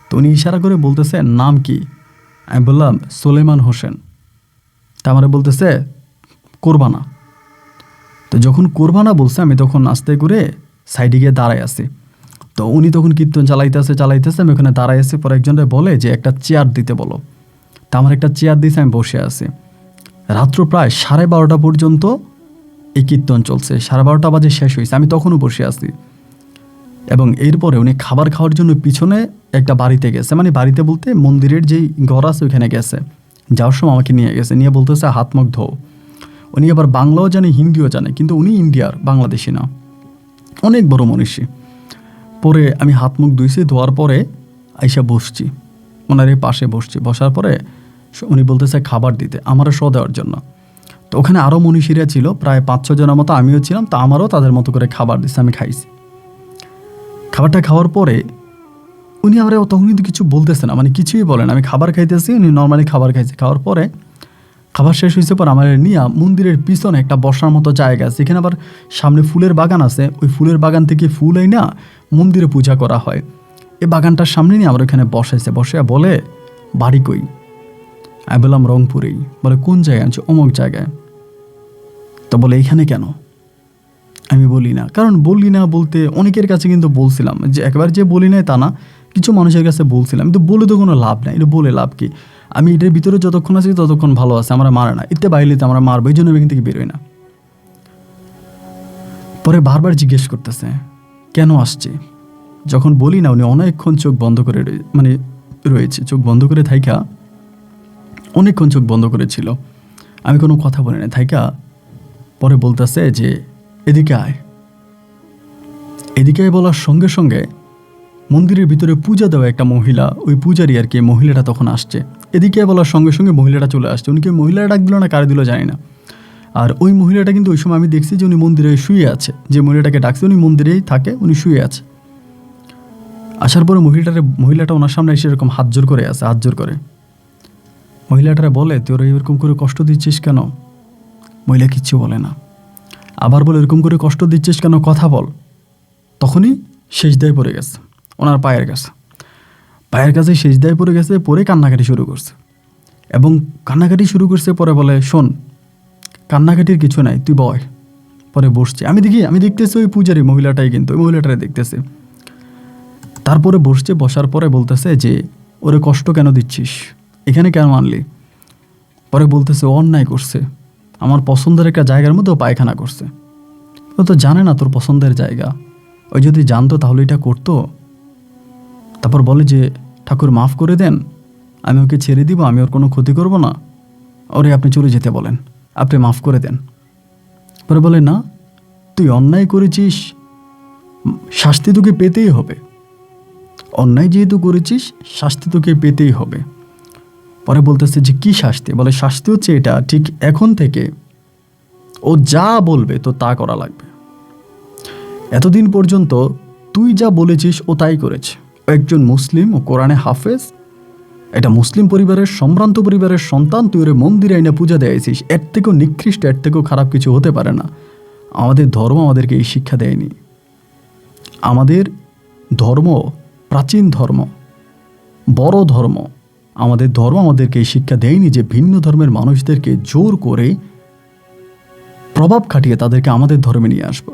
তো উনি ইশারা করে বলতেছে, নাম কি? আমি বললাম, সুলেমান হোসেন। তা আমারে বলতেছে, কোরবানা। তো যখন কোরবানা বলছে, আমি তখন আস্তে করে সাইডে গিয়ে দাঁড়ায় আছি। তো উনি তখন কীর্তন চালাইতেছে, আমি ওখানে দাঁড়ায় আছি। পরে একজনটা বলে যে একটা চেয়ার দিতে বলো। তা আমার একটা চেয়ার দিয়েছে, আমি বসে আছি। রাত্র প্রায় 12:30 পর্যন্ত এই কীর্তন চলছে। 12:30 বাজে শেষ হয়েছে, আমি তখনও বসে আছি। এবং এরপরে উনি খাবার খাওয়ার জন্য পিছনে একটা বাড়িতে গেছে, মানে বাড়িতে বলতে মন্দিরের যেই ঘর আছে ওইখানে গেছে। যাওয়ার সময় আমাকে নিয়ে গেছে, নিয়ে বলতেছে, হাত মুখ ধো। উনি আবার বাংলাও জানে, হিন্দিও জানে, কিন্তু উনি ইন্ডিয়ার, বাংলাদেশি না, অনেক বড় মনীষী। পরে আমি হাত মুখ ধুইছি, ধোয়ার পরে আইসা বসছি, ওনার এই পাশে বসছি। বসার পরে উনি বলতেছে খাবার দিতে, আমারও শো দেওয়ার জন্য। তো ওখানে আরও মনীষীরা ছিল, প্রায় 5-6 জনের মতো, আমিও ছিলাম। তো আমারও তাদের মতো করে খাবার দিচ্ছে, আমি খাইছি। খাবারটা খাওয়ার পরে উনি আমার তখন কিন্তু কিছু বলতেছে না, মানে কিছুই বলেন। আমি খাবার খাইতেছি, উনি নর্মালি খাবার খাইছে। খাওয়ার পরে খাবার শেষ হয়েছে পর আমার নিয়ে মন্দিরের পিছনে একটা বসার মতো জায়গা আছে, এখানে আবার সামনে ফুলের বাগান আছে। ওই ফুলের বাগান থেকে ফুল এই না মন্দিরে পূজা করা হয়। এই বাগানটার সামনে নিয়ে আমার ওখানে বসাইছে। বসে বলে, বাড়ি কই? আমি বললাম, রংপুরেই। বলে, কোন জায়গায়? আনছে অমুক জায়গায়। তো বলে, এইখানে কেন? আমি বলি না, কারণ বলি না বলতে অনেকের কাছে কিন্তু বলছিলাম, যে একবার যে বলি নাই তা না, কিছু মানুষের কাছে বলছিলাম, কিন্তু বলে তো কোনো লাভ নাই। এটা বলে লাভ কি? আমি এটার ভিতরে যতক্ষণ আছি ততক্ষণ ভালো আছে, আমরা মারে না। এতে বাইরে তো আমরা মারবো, এই জন্য এখান থেকে বেরোই না। পরে বারবার জিজ্ঞেস করতেছে কেন আসছে। যখন বলি না, উনি অনেকক্ষণ চোখ বন্ধ করে রয়েছে, চোখ বন্ধ করে থাইকা অনেকক্ষণ চোখ বন্ধ করেছিল। আমি কোনো কথা বলি না থাইকা। পরে বলতেছে যে, এদিকে আয়। এদিকে বলার সঙ্গে সঙ্গে মন্দিরের ভিতরে পূজা দেওয়া একটা মহিলা, ওই পূজারি আর কি, মহিলাটা তখন আসছে। এদিকে বলার সঙ্গে সঙ্গে মহিলাটা চলে আসছে। উনিকে মহিলাটা ডাক দিল না কারে দিল জানি না। আর ওই মহিলাটা কিন্তু ওই সময় আমি দেখছি যে উনি মন্দিরে শুয়ে আছে, যে মহিলাটাকে ডাকছে উনি মন্দিরেই থাকে, উনি শুয়ে আছে। আসার পরে মহিলাটা ওনার সামনে এসে এরকম হাত জোর করে আছে, হাত জোর করে। মহিলাটারা বলে, তোরা এরকম করে কষ্ট দিচ্ছিস কেন? মহিলা কিচ্ছু বলে না। আবার বলে, এরকম করে কষ্ট দিচ্ছিস কেন, কথা বল। তখনই সেজদায় পড়ে গেছে ওনার পায়ের কাছে সেজদায় পড়ে গেছে। পরে কান্নাকাটি শুরু করছে, এবং কান্নাকাটি শুরু করছে। পরে বলে, শোন, কান্নাকাটির কিছু নাই, তুই বয়। পরে বসছে, আমি দেখতেছি ওই পূজারি মহিলাটাই, কিন্তু ওই মহিলাটাই দেখতেছি। তারপরে বসছে, বসার পরে বলতেছে যে ওরে কষ্ট কেন দিচ্ছিস, এখানে কেন আনলি? পরে বলতেছে ও অন্যায় করছে, আমার পছন্দের একটা জায়গার মধ্যে ও পায়খানা করছে। ও তো জানে না তোর পছন্দের জায়গা, ওই যদি জানতো তাহলে এটা করতো। তারপর বলে যে ঠাকুর মাফ করে দেন, আমি ওকে ছেড়ে দিব, আমি ওর কোনো ক্ষতি করব না, ওরে আপনি চলে যেতে বলেন, আপনি মাফ করে দেন। পরে বলে না, তুই অন্যায় করেছিস, শাস্তি তোকে পেতেই হবে, অন্যায় যেহেতু করেছিস শাস্তি তোকে পেতেই হবে। পরে বলতেছে যে কি শাস্তি? বলে শাস্তি হচ্ছে এটা, ঠিক এখন থেকে ও যা বলবে তো তা করা লাগবে। এতদিন পর্যন্ত তুই যা বলেছিস ও তাই করেছে। ও একজন মুসলিম, ও কোরআনে হাফেজ, এটা মুসলিম পরিবারের, সম্ভ্রান্ত পরিবারের সন্তান, তুই ওরে মন্দিরে আইনা পূজা দিয়েছিস, এর থেকেও নিকৃষ্ট, এর থেকেও খারাপ কিছু হতে পারে না। আমাদের ধর্ম আমাদেরকে এই শিক্ষা দেয়নি। আমাদের ধর্ম প্রাচীন ধর্ম, বড় ধর্ম, আমাদের ধর্ম আমাদেরকে এই শিক্ষা দেয়নি যে ভিন্ন ধর্মের মানুষদেরকে জোর করে প্রভাব খাটিয়ে তাদেরকে আমাদের ধর্মে নিয়ে আসবো।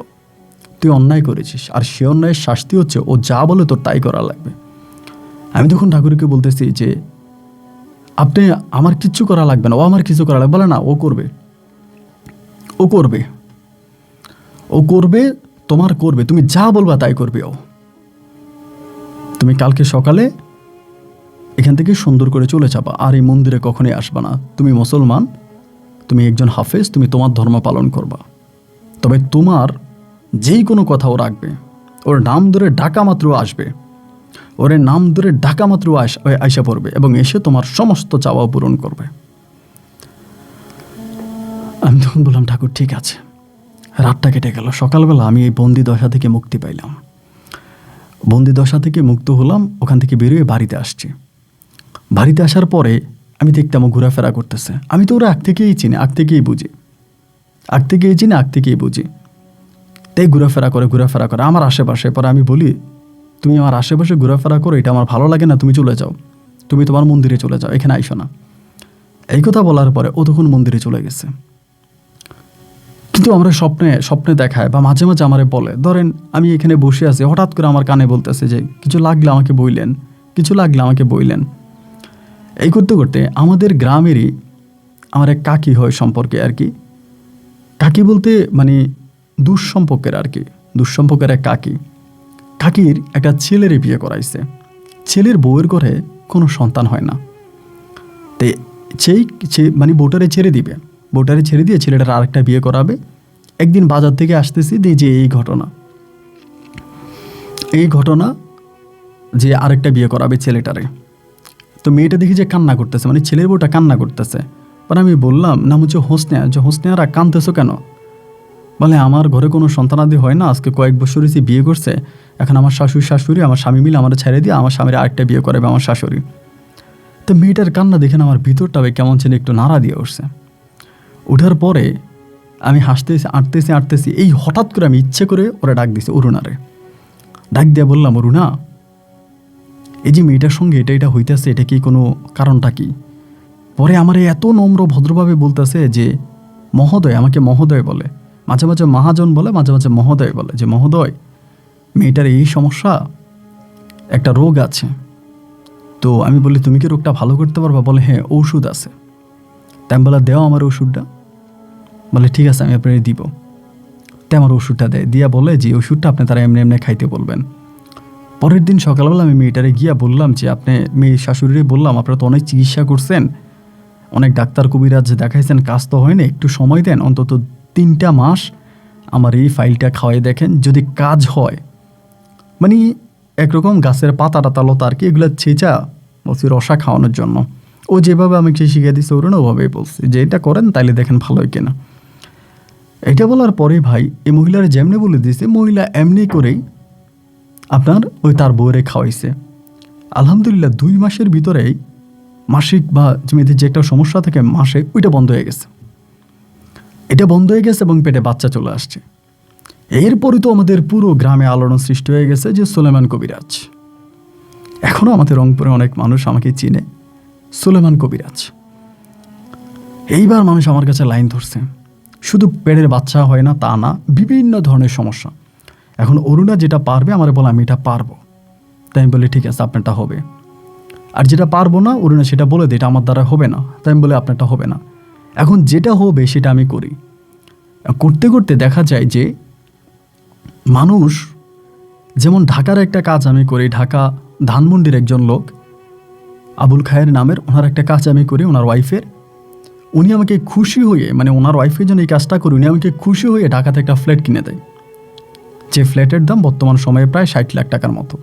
তুই অন্যায় করেছিস, আর সে অন্যায়ের শাস্তি হচ্ছে ও যা বলে তোর তাই করা লাগবে। আমি তখন ঠাকুরকে বলতেছি যে আপনি, আমার কিচ্ছু করা লাগবে না, ও আমার কিছু করা লাগবে। বলে না, ও করবে, ও করবে, ও করবে, তোমার করবে, তুমি যা বলবা তাই করবে ও। তুমি কালকে সকালে এখান থেকে সুন্দর করে চলে যাবা, আর এই মন্দিরে কখনোই আসবা না। তুমি মুসলমান, তুমি একজন হাফেজ, তুমি তোমার ধর্ম পালন করবা, তবে তোমার যেই কোনো কথা ও রাখবে, ওর নাম ধরে ডাকা মাত্র আসবে, ওর নাম ধরে ডাকা মাত্র আইসা পড়বে এবং এসে তোমার সমস্ত চাওয়া পূরণ করবে। আমি তখন বললাম ঠাকুর ঠিক আছে। রাতটা কেটে গেল, সকালবেলা আমি এই বন্দি দশা থেকে মুক্তি পাইলাম। বন্দি দশা থেকে মুক্ত হলাম, ওখান থেকে বেরিয়ে বাড়িতে আসছি। বাড়িতে আসার পরে আমি দেখতাম ও ঘোরাফেরা করতেছে। আমি তো ওরা আগ থেকেই চিনি, আগ থেকেই বুঝি, আগ থেকেই চিনি, আগ থেকেই বুঝি। তাই ঘোরাফেরা করে আমার আশেপাশে। পরে আমি বলি, তুমি আমার আশেপাশে ঘোরাফেরা করো, এটা আমার ভালো লাগে না, তুমি চলে যাও, তুমি তোমার মন্দিরে চলে যাও, এখানে আইসো না। এই কথা বলার পরে ও তখন মন্দিরে চলে গেছে। কিন্তু আমরা স্বপ্নে দেখায় বা মাঝে মাঝে আমারে বলে, ধরেন আমি এখানে বসে আছি, হঠাৎ করে আমার কানে বলতেছে যে কিছু লাগলে আমাকে বইলেন, কিছু লাগলে আমাকে বইলেন। এই করতে করতে আমাদের গ্রামেরই আমার এক কাকি হয় সম্পর্কে আর কি, কাকি বলতে মানে দুঃসম্পর্কের আর কি, দুঃসম্পর্কের এক কাকির একটা ছেলের বিয়ে করাইছে। ছেলের বউয়ের ঘরে কোনো সন্তান হয় না, তো সেই মানে বউটারে ছেড়ে দিয়ে ছেলেটার আরেকটা বিয়ে করাবে। একদিন বাজার থেকে আসতেছি, দিয়ে যে এই ঘটনা যে আরেকটা বিয়ে করাবে ছেলেটারে। তো মেয়েটা দেখি যে কান্না করতেছে, মানে ছেলের বউটা কান্না করতেছে। পরে আমি বললাম, নাম হচ্ছে হোসনেয়া, যে হোসনেয়ারা কাঁদতেছো কেন? বলে আমার ঘরে কোনো সন্তানাদি হয় না, আজকে কয়েক বছর হয়েছে বিয়ে করছে, এখন আমার শাশুড়ি আমার স্বামী মিলে আমার ছেড়ে দিয়ে আমার স্বামীর আরেকটা বিয়ে করাবে আমার শাশুড়ি। তো মেয়েটার কান্না দেখে আমার ভিতরটা কেমন ছিল, একটু নাড়া দিয়ে উঠছে। ওঠার পরে আমি আঁটতেছি, এই হঠাৎ করে আমি ইচ্ছে করে ওরা ডাক দিছি, অরুণারে ডাক দিয়ে বললাম, অরুণা, এই যে মেয়েটার সঙ্গে এটা হইতেছে, এটা কি কোনো কারণটা কি? পরে আমার এত নম্র ভদ্রভাবে বলতেছে যে মহোদয়, আমাকে মহোদয় বলে, মাঝে মাঝে মহাজন বলে, মাঝে মাঝে মহোদয় বলে, যে মহোদয় মেয়েটার এই সমস্যা, একটা রোগ আছে। তো আমি বলি, তুমি কি রোগটা ভালো করতে পারবা? বলে হ্যাঁ, ওষুধ আছে। তাই আমি বলে, দেও আমার ওষুধটা। বলে ঠিক আছে, আমি আপনাকে দিব। তাই আমার ওষুধটা দেয়, দিয়া বলে যে ওষুধটা আপনি তারা এমনি এমনি খাইতে বলবেন। পরের দিন সকালবেলা আমি মেয়েটারে গিয়া বললাম যে আপনি, মেয়ে শাশুড়ি বললাম, আপনারা তো অনেক চিকিৎসা করছেন, অনেক ডাক্তার কবিরাজ দেখাইছেন, কাজ তো হয় না, একটু সময় দেন, অন্তত 3টা মাস আমার এই ফাইলটা খাওয়াই দেখেন, যদি কাজ হয়। মানে একরকম গাছের পাতা টাতা লতা আর কি, এগুলো ছেঁচা বলছি রসা খাওয়ানোর জন্য। ও যেভাবে আমাকে শিখিয়ে দিচ্ছে ওরা না, ওভাবেই বলছে যে এটা করেন, তাইলে দেখেন ভালো হয় কিনা। এটা বলার পরে ভাই, এই মহিলার যেমনি বলে দিয়েছে, মহিলা এমনি করেই আপনার ওই তার বউরে খাওয়াইছে। আলহামদুলিল্লাহ 2 মাসের ভিতরেই মাসিক বা মেয়েদের যে একটা সমস্যা থাকে মাসে, ওইটা বন্ধ হয়ে গেছে। এটা বন্ধ হয়ে গেছে এবং পেটে বাচ্চা চলে আসছে। এরপরে তো আমাদের পুরো গ্রামে আলোড়ন সৃষ্টি হয়ে গেছে যে সুলেমান কবিরাজ। এখনও আমাদের রংপুরে অনেক মানুষ আমাকে চিনে, সুলেমান কবিরাজ। এইবার মানুষ আমার কাছে লাইন ধরছে, শুধু পেটের বাচ্চা হয় না তা না, বিভিন্ন ধরনের সমস্যা। এখন অরুণা যেটা পারবে আমার বলে আমি এটা পারবো, তাই আমি বলি ঠিক আছে আপনারটা হবে। আর যেটা পারবো না অরুণা সেটা বলে দিই এটা আমার দ্বারা হবে না, তাই আমি বলি আপনারটা হবে না। এখন যেটা হবে সেটা আমি করি। করতে করতে দেখা যায় যে মানুষ, যেমন ঢাকার একটা কাজ আমি করি, ঢাকা ধানমন্ডির একজন লোক আবুল খায়ের নামের, ওনার একটা কাজ আমি করি ওনার ওয়াইফের। উনি আমাকে খুশি হয়ে, মানে ওনার ওয়াইফের জন্য এই কাজটা করি, উনি আমাকে খুশি হয়ে ঢাকাতে একটা ফ্ল্যাট কিনে দেয়, যে ফ্ল্যাটের দাম বর্তমান সময়ে প্রায় 60 লাখ টাকার মতো।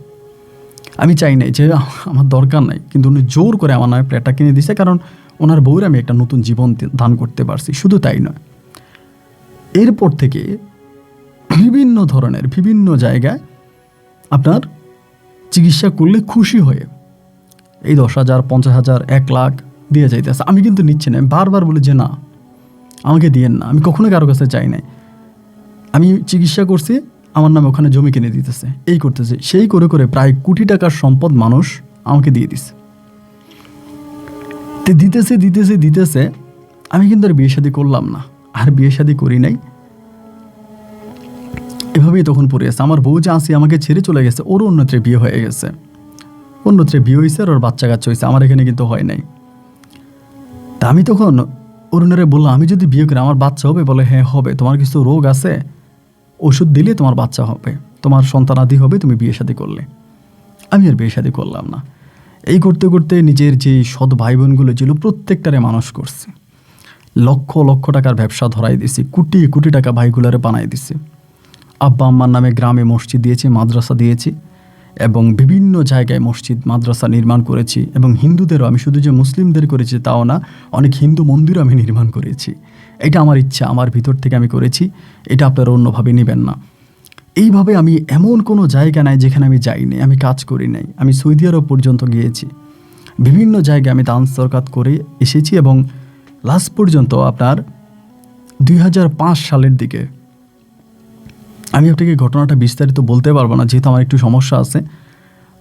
আমি চাই নাই, যে আমার দরকার নাই, কিন্তু উনি জোর করে আমার নামে ফ্ল্যাটটা কিনে দিছে, কারণ ওনার বউয়ের আমি একটা নতুন জীবন দান করতে পারছি। শুধু তাই নয়, এরপর থেকে বিভিন্ন ধরনের বিভিন্ন জায়গায় আপনার চিকিৎসা করলে খুশি হয়ে এই 10,000, 50,000, 1 লাখ দিয়ে যাইতেছে। আমি কিন্তু নিচ্ছি না, বারবার বলি যে না আমাকে দিয়েন না, আমি কখনো কারো কাছে চাই নাই। আমি চিকিৎসা করছি, আমার নামে ওখানে জমি কিনে দিতেছে, এই করতেছে, সেই করে করে প্রায় কোটি টাকার সম্পদ মানুষ আমাকে দিয়ে দিছে। তো দিতেছে দিতেছে দিতেছে, আমি কিন্তু আর বিয়ে শাদী করলাম না, আর বিয়ে শাদী করি নাই। এভাবেই তখন পড়ে গেছে। আমার বউ যে আসি আমাকে ছেড়ে চলে গেছে, ওর অন্যত্রে বিয়ে হয়ে গেছে, অন্যত্রে বিয়ে হয়েছে, আর ওর বাচ্চা কাচ্চা হয়েছে, আমার এখানে কিন্তু হয় নাই। তা আমি তখন অরুণারে বললাম আমি যদি বিয়ে করি আমার বাচ্চা হবে? বলে হ্যাঁ হবে, তোমার কিছু রোগ আছে, ওষুধ দিলে তোমার বাচ্চা হবে, তোমার সন্তানাদি হবে তুমি বিয়ে শাদী করলে। আমি আর বিয়ে শাদী করলাম না। এই করতে করতে নিজের যে সৎ ভাই বোনগুলো ছিল প্রত্যেকটারে মানুষ করছে, লক্ষ লক্ষ টাকার ব্যবসা ধরাই দিছি, কোটি কোটি টাকা ভাইগুলারে বানাই দিছি। আব্বা আম্মার নামে গ্রামে মসজিদ দিয়েছি, মাদ্রাসা দিয়েছি, এবং বিভিন্ন জায়গায় মসজিদ মাদ্রাসা নির্মাণ করেছি। এবং হিন্দুদেরও, আমি শুধু যে মুসলিমদের করেছি তাও না, অনেক হিন্দু মন্দিরও আমি নির্মাণ করেছি। এটা আমার ইচ্ছা, আমার ভিতর থেকে আমি করেছি, এটা আপনারা অন্যভাবে নেবেন না। এইভাবে আমি এমন কোনো জায়গা নাই যেখানে আমি যাইনি, আমি কাজ করি নাই। আমি সৌদি আরব পর্যন্ত গিয়েছি, বিভিন্ন জায়গায় আমি দান সরকাত করে এসেছি। এবং লাস্ট পর্যন্ত আপনার 2005 সালের দিকে, আমি আপনাকে ঘটনাটা বিস্তারিত বলতে পারবো না যেহেতু আমার একটু সমস্যা আছে।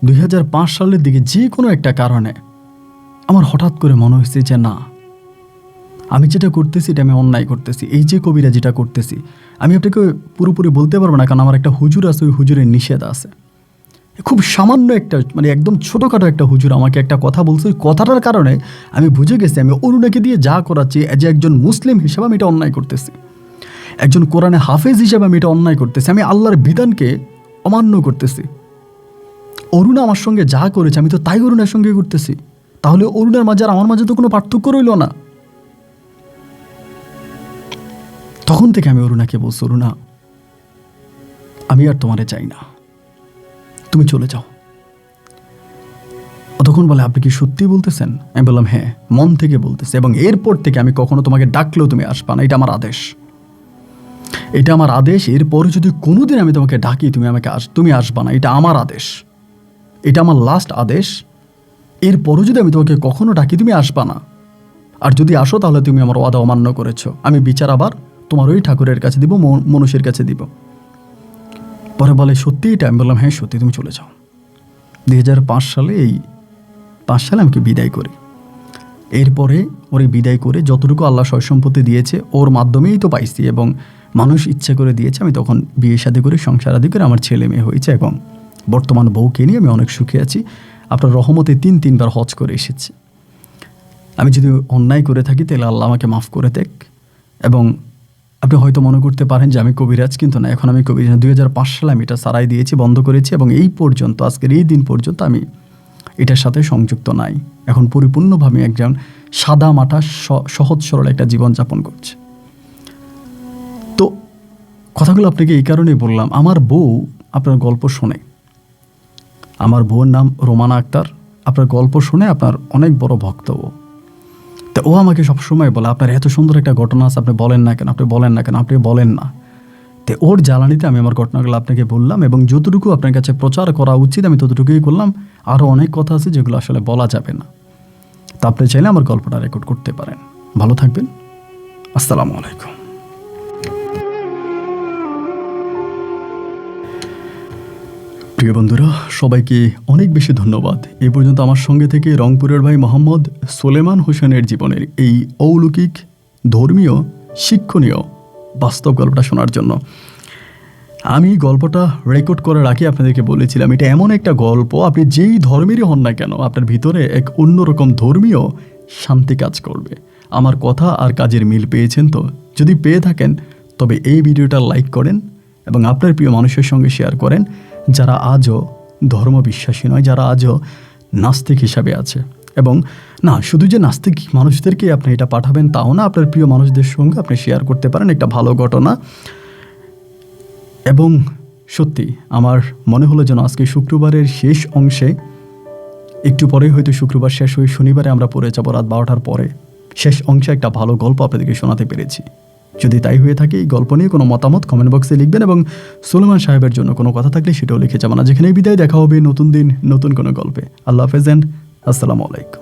2005 সালের দিকে যে কোনো একটা কারণে আমার হঠাৎ করে মনে হয়েছে যে না, আমি যেটা করতেছি এটা আমি অন্যায় করতেছি। এই যে কবিরা যেটা করতেছি, আমি আপনাকে পুরোপুরি বলতে পারবো না, কারণ আমার একটা হুজুর আছে, ওই হুজুরের নিষেধ আছে। খুব সামান্য একটা, মানে একদম ছোটোখাটো একটা হুজুর আমাকে একটা কথা বলছে, ওই কথাটার কারণে আমি বুঝে গেছি আমি অরুণাকে দিয়ে যা করাচ্ছি, যে একজন মুসলিম হিসেবে আমি এটা অন্যায় করতেছি, একজন কোরআনে হাফেজ হিসেবে আমি এটা অন্যায় করতেছি, আমি আল্লাহর বিধানকে অমান্য করতেছি। অরুণা আমার সঙ্গে যা করেছে আমি তো তাই অরুণার সঙ্গে করতেছি, তাহলে অরুণার মাঝে আর আমার মাঝে তো কোনো পার্থক্য রইল না। তখন থেকে আমি অরুণাকে বলছি, অরুণা আমি আর তোমারে চাই না, তুমি চলে যাও। তখন বলে আপনি কি সত্যি বলতেছেন? আমি বললাম হ্যাঁ, মন থেকে বলতেছি, এবং এরপর থেকে আমি কখনো তোমাকে ডাকলেও তুমি আসবা না, এটা আমার আদেশ, এটা আমার আদেশ। এরপরে যদি কোনোদিন আমি তোমাকে ডাকি তুমি আসবা না, এটা আমার আদেশ, এটা আমার লাস্ট আদেশ। এরপরও যদি আমি তোমাকে কখনো ডাকি তুমি আসবা না, আর যদি আসো তাহলে তুমি আমার ওয়াদা অমান্য করেছো। আমি বিচার আবার তোমার ওই ঠাকুরের কাছে দিব, মনুষ্যের কাছে দিব। পরে বলে সত্যি এটা? আমি বললাম হ্যাঁ সত্যি, তুমি চলে যাও। 2005 সালে, এই 5 সালে আমাকে বিদায় করি। এরপরে ওরে বিদায় করে যতটুকু আল্লাহ সয় সম্পত্তি দিয়েছে ওর মাধ্যমেই তো পাইছি, এবং মানুষ ইচ্ছে করে দিয়েছে। আমি তখন বিয়ে শাদী করে সংসার আদি করে আমার ছেলে মেয়ে হয়েছে, এবং বর্তমান বউকে নিয়ে আমি অনেক সুখে আছি। আপনার রহমতে 3-3 বার হজ করে এসেছি। আমি যদি অন্যায় করে থাকি তাহলে আল্লাহ আমাকে মাফ করে দেখ। এবং আপনি হয়তো মনে করতে পারেন যে আমি কবিরাজ, কিন্তু না, এখন আমি কবিরাজ। 2005 সালে আমি এটা সারাই দিয়েছি, বন্ধ করেছি, এবং এই পর্যন্ত, আজকের এই দিন পর্যন্ত আমি এটার সাথে সংযুক্ত নাই। এখন পরিপূর্ণভাবে একজন সাদা মাটা সহজ সরল একটা জীবনযাপন করছে। তো কথাগুলো আপনাকে এই কারণেই বললাম, আমার বউ আপনার গল্প শোনে, আমার বউয়ের নাম রোমানা আক্তার, আপনার গল্প শুনে আপনার অনেক বড় ভক্ত ও। তা ও আমাকে সবসময় বলে আপনার এত সুন্দর একটা ঘটনা আছে, আপনি বলেন না কেন, আপনি বলেন না কেন, আপনি বলেন না। তো ওর জ্বালানিতে আমি আমার ঘটনাগুলো আপনাকে বললাম, এবং যতটুকু আপনার কাছে প্রচার করা উচিত আমি ততটুকুই করলাম। আরও অনেক কথা আছে যেগুলো আসলে বলা যাবে না। তা আপনি চাইলে আমার গল্পটা রেকর্ড করতে পারেন। ভালো থাকবেন। আসসালামু আলাইকুম। প্রিয় বন্ধুরা, সবাইকে অনেক বেশি ধন্যবাদ এই পর্যন্ত আমার সঙ্গে থেকে রংপুরের ভাই মোহাম্মদ সোলেমান হোসেনের জীবনের এই অলৌকিক, ধর্মীয়, শিক্ষণীয় বাস্তব গল্পটা শোনার জন্য। আমি গল্পটা রেকর্ড করে রাখি, আপনাদেরকে বলেছিলাম এটা এমন একটা গল্প, আপনি যেই ধর্মেরই হন না কেন আপনার ভিতরে এক অন্যরকম ধর্মীয় শান্তি কাজ করবে। আমার কথা আর কাজের মিল পেয়েছেন তো? যদি পেয়ে থাকেন তবে এই ভিডিওটা লাইক করেন এবং আপনার প্রিয় মানুষের সঙ্গে শেয়ার করেন যারা আজও ধর্মবিশ্বাসী নয়, যারা আজও নাস্তিক হিসাবে আছে। এবং না, শুধু যে নাস্তিক মানুষদেরকে আপনি এটা পাঠাবেন তাও না, আপনার প্রিয় মানুষদের সঙ্গে আপনি শেয়ার করতে পারেন একটা ভালো ঘটনা। এবং সত্যি আমার মনে হলো যেন আজকে শুক্রবারের শেষ অংশে, একটু পরেই হয়তো শুক্রবার শেষ হয়ে শনিবারে আমরা পড়ে যাবো রাত 12টার পরে, শেষ অংশে একটা ভালো গল্প আপনাদেরকে শোনাতে পেরেছি। যদি তাই হয়ে থাকে এই গল্প নিয়ে কোনো মতামত কমেন্ট বক্সে লিখবেন এবং সুলেমান সাহেবের জন্য কোনো কথা থাকলে সেটাও লিখে যাবেন। যেখানেই বিদায়, দেখা হবে নতুন দিন নতুন কোনো গল্পে। আল্লাহ হাফেজ এন্ড আসসালামু আলাইকুম।